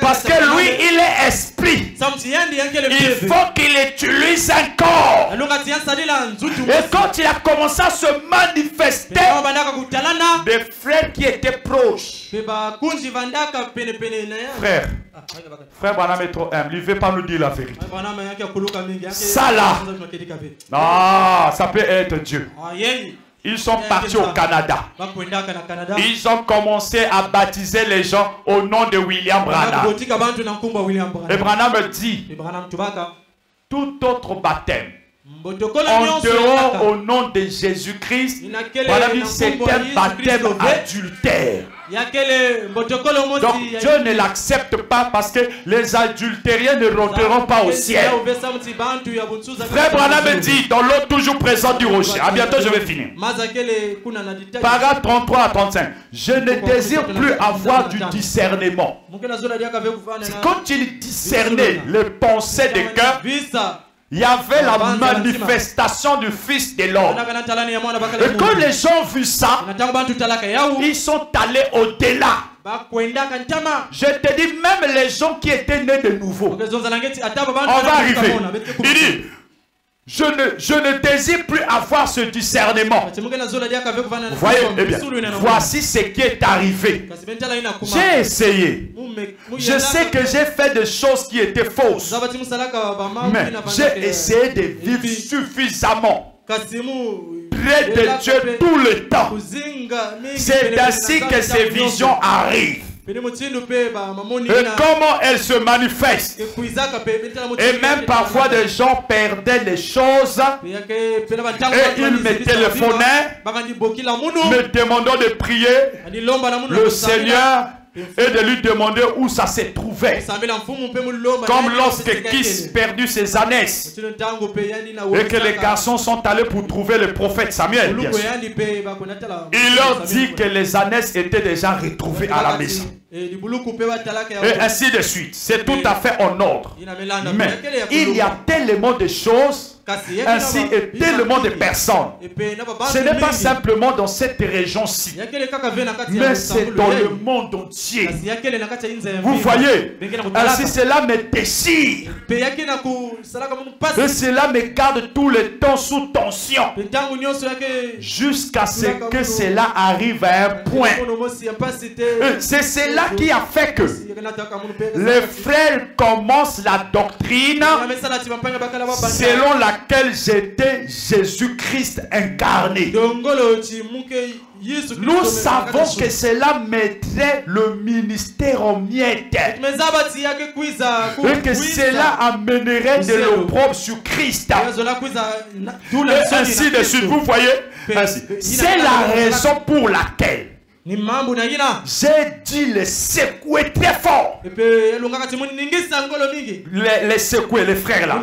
parce que lui il est esprit. Il faut qu'il utilise un corps. Et quand il a commencé à se manifester, des frères qui étaient proches, frère Branham est trop humble, il ne veut pas nous dire la vérité. Ça là, ah, ça peut être Dieu. Ils sont partis au Canada. Ils ont commencé à baptiser les gens au nom de William Branham. Et Branham me dit, tout autre baptême en dehors au nom de Jésus-Christ, c'est un baptême adultère. Donc Dieu ne l'accepte pas parce que les adultériens ne rentreront pas au ciel. Frère Branham me dit dans l'eau toujours présente du rocher. À bientôt, je vais finir. Paragraphe 33 à 35. Je ne désire plus avoir du discernement. Quand il discernait les pensées des cœurs, il y avait la manifestation du Fils de l'homme. Et quand les gens ont vu ça, ils sont allés au-delà. Je te dis, même les gens qui étaient nés de nouveau, on va arriver. Il dit, je ne désire plus avoir ce discernement. Vous voyez, eh bien, voici ce qui est arrivé. J'ai essayé. Je sais que j'ai fait des choses qui étaient fausses. Mais j'ai essayé de vivre suffisamment près de Dieu tout le temps. C'est ainsi que ces visions arrivent. Et comment elles se manifestent. Et même parfois des gens perdaient les choses et ils me téléphonaient me demandant de prier le Seigneur et de lui demander où ça se trouvait. Comme lorsque Kis perdu ses ânesses et que les garçons sont allés pour trouver le prophète Samuel, bien sûr. Il leur dit que les ânesses étaient déjà retrouvées à la maison. Et ainsi de suite. C'est tout à fait en ordre. Mais il y a tellement de choses ainsi et tellement de personnes. Ce n'est pas simplement dans cette région-ci, mais c'est dans le monde entier. Vous voyez, ainsi cela me désire. Et cela me garde tout le temps sous tension. Jusqu'à ce que cela arrive à un point. C'est cela qui a fait que les frères commencent la doctrine selon laquelle j'étais Jésus-Christ incarné. Nous savons que cela mettrait le ministère en miettes et que cela amènerait de l'opprobre sur Christ. Et ainsi de suite, vous voyez, c'est la raison pour laquelle j'ai dit les secouer très fort. Les secouer, les frères là.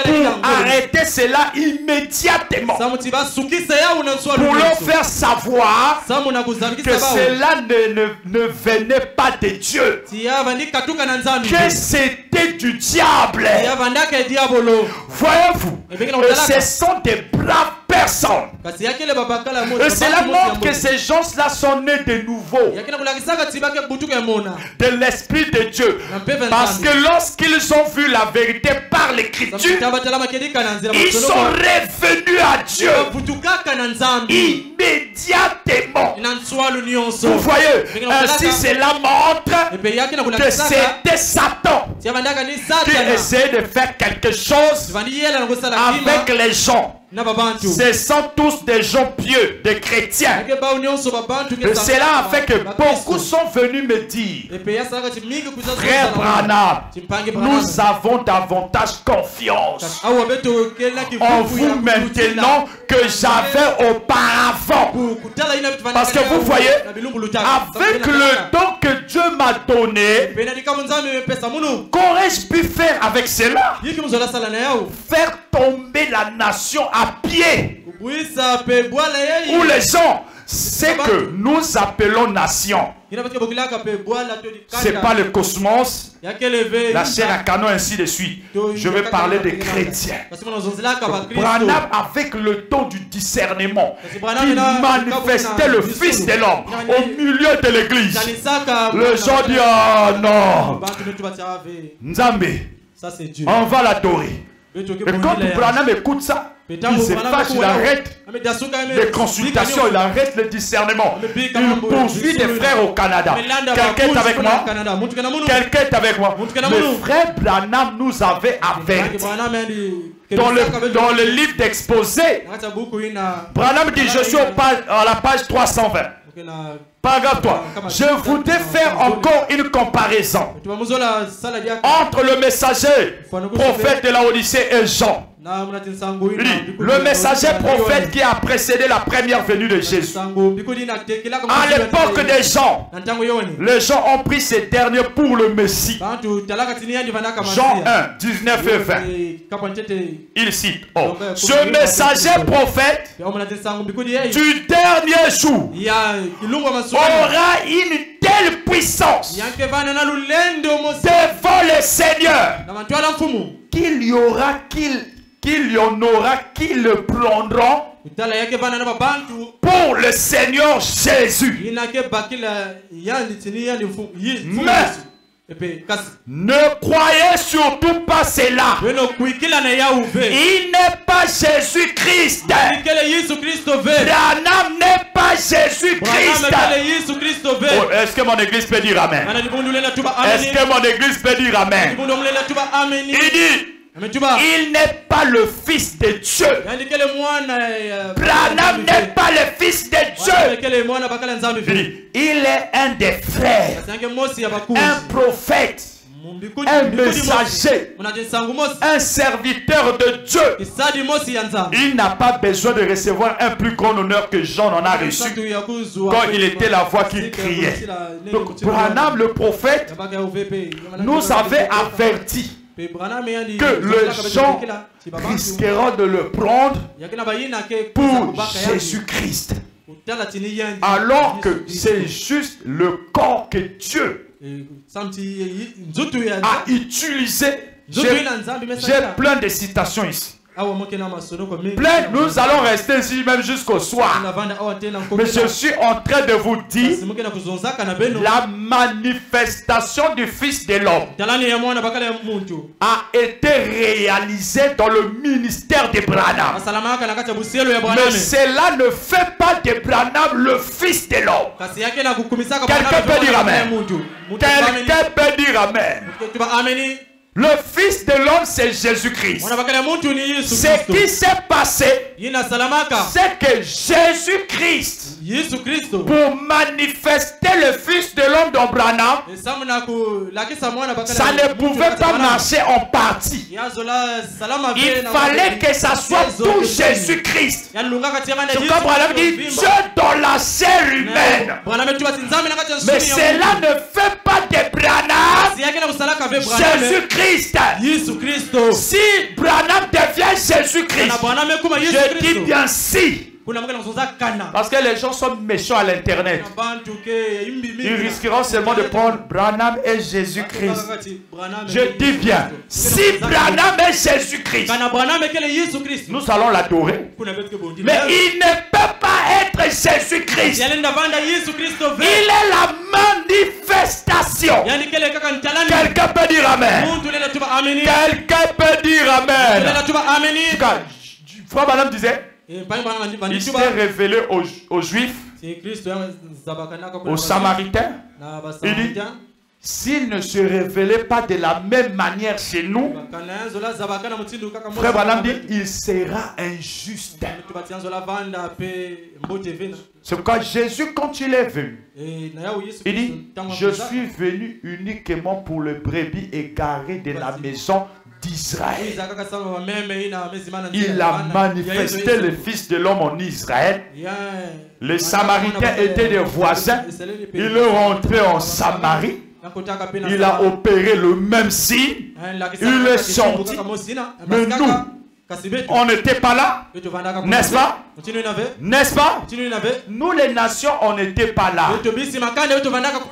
Pour arrêter cela immédiatement. Pour leur faire savoir que cela ne venait pas de Dieu. Que c'était du diable. Voyez-vous, ce sont des braves personnes. Et cela montre que ces gens-là sont nés de nouveau de l'Esprit de Dieu. Parce que lorsqu'ils ont vu la vérité par l'Écriture, ils sont revenus à Dieu immédiatement. Vous voyez, ainsi cela montre que c'était Satan qui essayait de faire quelque chose avec les gens. Ce sont tous des gens pieux, des chrétiens. Et cela a fait que beaucoup sont venus me dire: Frère Branham, nous avons davantage confiance en vous maintenant que j'avais auparavant. Parce que vous voyez, avec le don que Dieu m'a donné, qu'aurais-je pu faire avec cela? Faire tomber la nation à pied. Où les gens, c'est que nous appelons nation. C'est pas le cosmos, la chair à canon, ainsi de suite. Je vais parler des chrétiens. Branham, avec le don du discernement, il manifestait le Fils de l'homme au milieu de l'église. Les gens disent: oh non, Nzambe, on va l'adorer. Et quand Branham écoute ça, il se fâche, il arrête les consultations, il arrête le discernement. Il poursuit des frères au Canada. Quelqu'un est avec moi? Quelqu'un est avec moi? Le frère Branham nous avait averti. Dans le livre d'exposé, Branham dit: je suis à la page 320. Paragraphe 3. Je voudrais faire encore une comparaison entre le messager prophète de la Odyssée et Jean. Le messager prophète qui a précédé la première venue de Jésus. À l'époque des gens, les gens ont pris ces derniers pour le Messie. Jean 1, 19 et 20. Il cite: oh, ce messager prophète du dernier jour aura une telle puissance devant le Seigneur qu'il y en aura qui le prendront pour le Seigneur Jésus. Mais Ne croyez surtout pas cela. Il n'est pas Jésus-Christ. Branham n'est pas Jésus-Christ. Oh, est-ce que mon église peut dire amen? Est-ce que mon église peut dire amen? Il dit, il n'est pas le fils de Dieu. Branham n'est pas le fils de Dieu. Il est un des frères, un prophète, un messager, un serviteur de Dieu. Il n'a pas besoin de recevoir un plus grand honneur que Jean en a reçu quand il était la voix qui criait. Donc Branham le prophète nous avait averti que les gens risqueront de le prendre pour Jésus-Christ, alors que c'est juste le corps que Dieu a utilisé. J'ai plein de citations ici. Plein, nous allons rester ici même jusqu'au soir. Mais je suis en train de vous dire la manifestation du Fils de l'homme a été réalisée dans le ministère de Branham. Mais cela ne fait pas de Branham le Fils de l'homme. Quelqu'un peut dire amen. Quelqu'un peut dire amen. Le Fils de l'homme, c'est Jésus-Christ. Ce qui s'est passé, c'est que Jésus-Christ, pour manifester le Fils de l'homme dans Branham, ça ne pouvait pas marcher en partie. Il fallait que ça soit tout Jésus-Christ. C'est comme Branham dit, Dieu dans la chair humaine. Mais cela ne fait pas de Branham Jésus-Christ. Si Branham devient Jésus-Christ, je dis bien si. Parce que les gens sont méchants à l'internet. Ils risqueront seulement de prendre Branham et Jésus-Christ. Je dis bien, si Branham est Jésus-Christ, nous allons l'adorer. Mais il ne peut pas être Jésus-Christ. Il est la manifestation. Quelqu'un peut dire amen. Quelqu'un peut dire amen. Frère Branham disait, il s'est révélé aux Juifs, aux Samaritains. Il dit, s'il ne se révélait pas de la même manière chez nous, Frère Branham dit, il sera injuste. C'est pourquoi Jésus, quand il est venu, il dit, je suis venu uniquement pour le brebis égaré de la maison d'Israël. Il a manifesté le Fils de l'homme en Israël. Les Samaritains étaient des voisins. Il est rentré en Samarie. Il a opéré le même signe. Il est sorti. Mais nous, on n'était pas là. N'est-ce pas? N'est-ce pas? Nous les nations, on n'était pas là.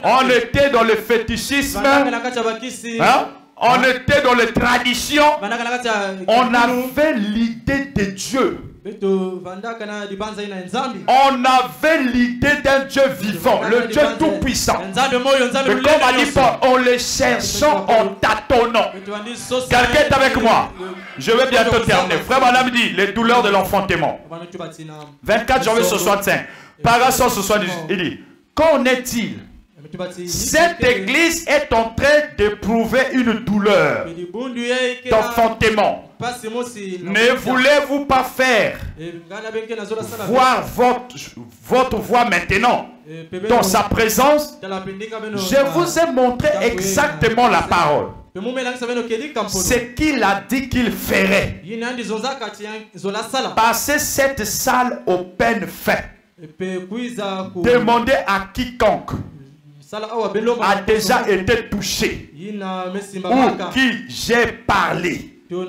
On était dans le fétichisme. Hein? On était dans les traditions. On avait l'idée de Dieu. On avait l'idée d'un Dieu vivant, le Dieu tout-puissant. Mais comme a dit Paul, on le cherchant en tâtonnant. Quelqu'un est avec moi? Je vais bientôt terminer. Frère Branham dit, les douleurs de l'enfantement. 24 janvier 65. Paragraphe 178. Il dit, qu'en est-il? Cette église est en train d'éprouver une douleur d'enfantement. Ne voulez-vous pas faire voir votre voix maintenant dans sa présence? Je vous ai montré exactement la parole. Ce qu'il a dit qu'il ferait. Passer cette salle au peine fait. Demandez à quiconque a déjà été touché ou qui j'ai parlé ou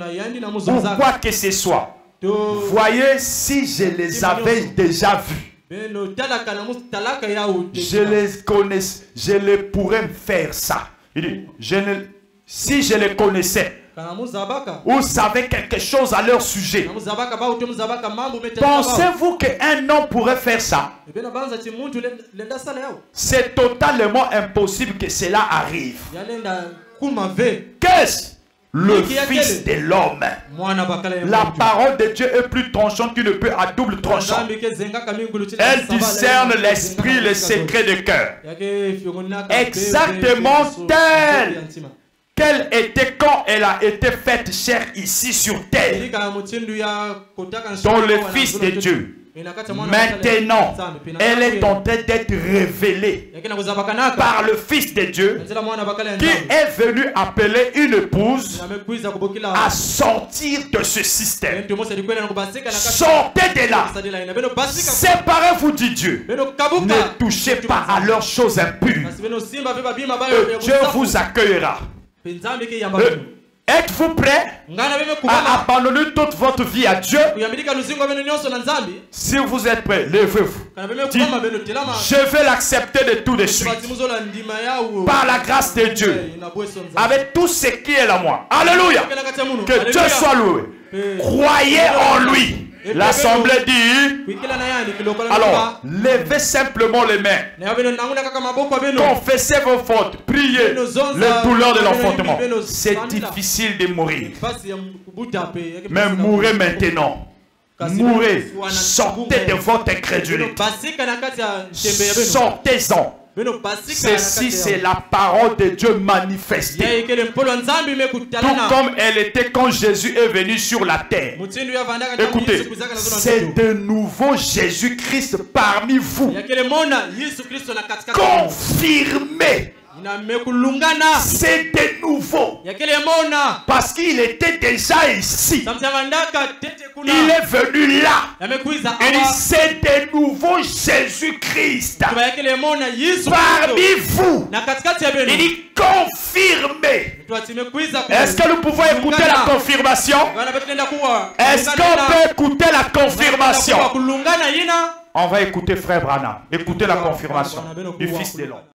quoi que ce soit. Voyez si je les avais déjà vus. Je les connais, je les pourrais faire ça. Il dit, si je les connaissais, ou savez quelque chose à leur sujet. Pensez-vous qu'un homme pourrait faire ça? C'est totalement impossible que cela arrive. Qu'est-ce? Le Fils de l'homme. La parole de Dieu est plus tranchante qu'une épée à double tranchant. Elle discerne l'esprit, les secrets du cœur. Exactement tel qu'elle était quand elle a été faite chair ici sur terre. Dans le Fils de Dieu. Maintenant, elle est en train d'être révélée par le Fils de Dieu qui est venu appeler une épouse à sortir de ce système. Sortez de là. Séparez-vous, dit Dieu. Ne touchez pas à leurs choses impures. Dieu vous accueillera. Êtes-vous prêts à abandonner toute votre vie à Dieu? Si vous êtes prêts, levez-vous. Dites, je vais l'accepter de tout de suite. Par la grâce de Dieu. Avec tout ce qui est à moi. Alléluia. Que Dieu soit loué. Croyez en lui. L'assemblée dit, alors, levez simplement les mains. Confessez vos fautes. Priez les douleurs de l'enfantement. C'est difficile de mourir. Mais mourrez maintenant. Mourrez. Sortez de votre incrédulité. Sortez-en. Ceci, c'est la parole de Dieu manifestée. Tout comme elle était quand Jésus est venu sur la terre. Écoutez, c'est de nouveau Jésus-Christ parmi vous. Confirmé. C'est de nouveau. Parce qu'il était déjà ici. Il est venu là. Et c'est de nouveau Jésus-Christ parmi vous. Il dit confirmé. Est-ce que nous pouvons écouter la confirmation? Est-ce qu'on peut écouter la confirmation? On va écouter Frère Branham. Écoutez la confirmation du Fils de l'homme.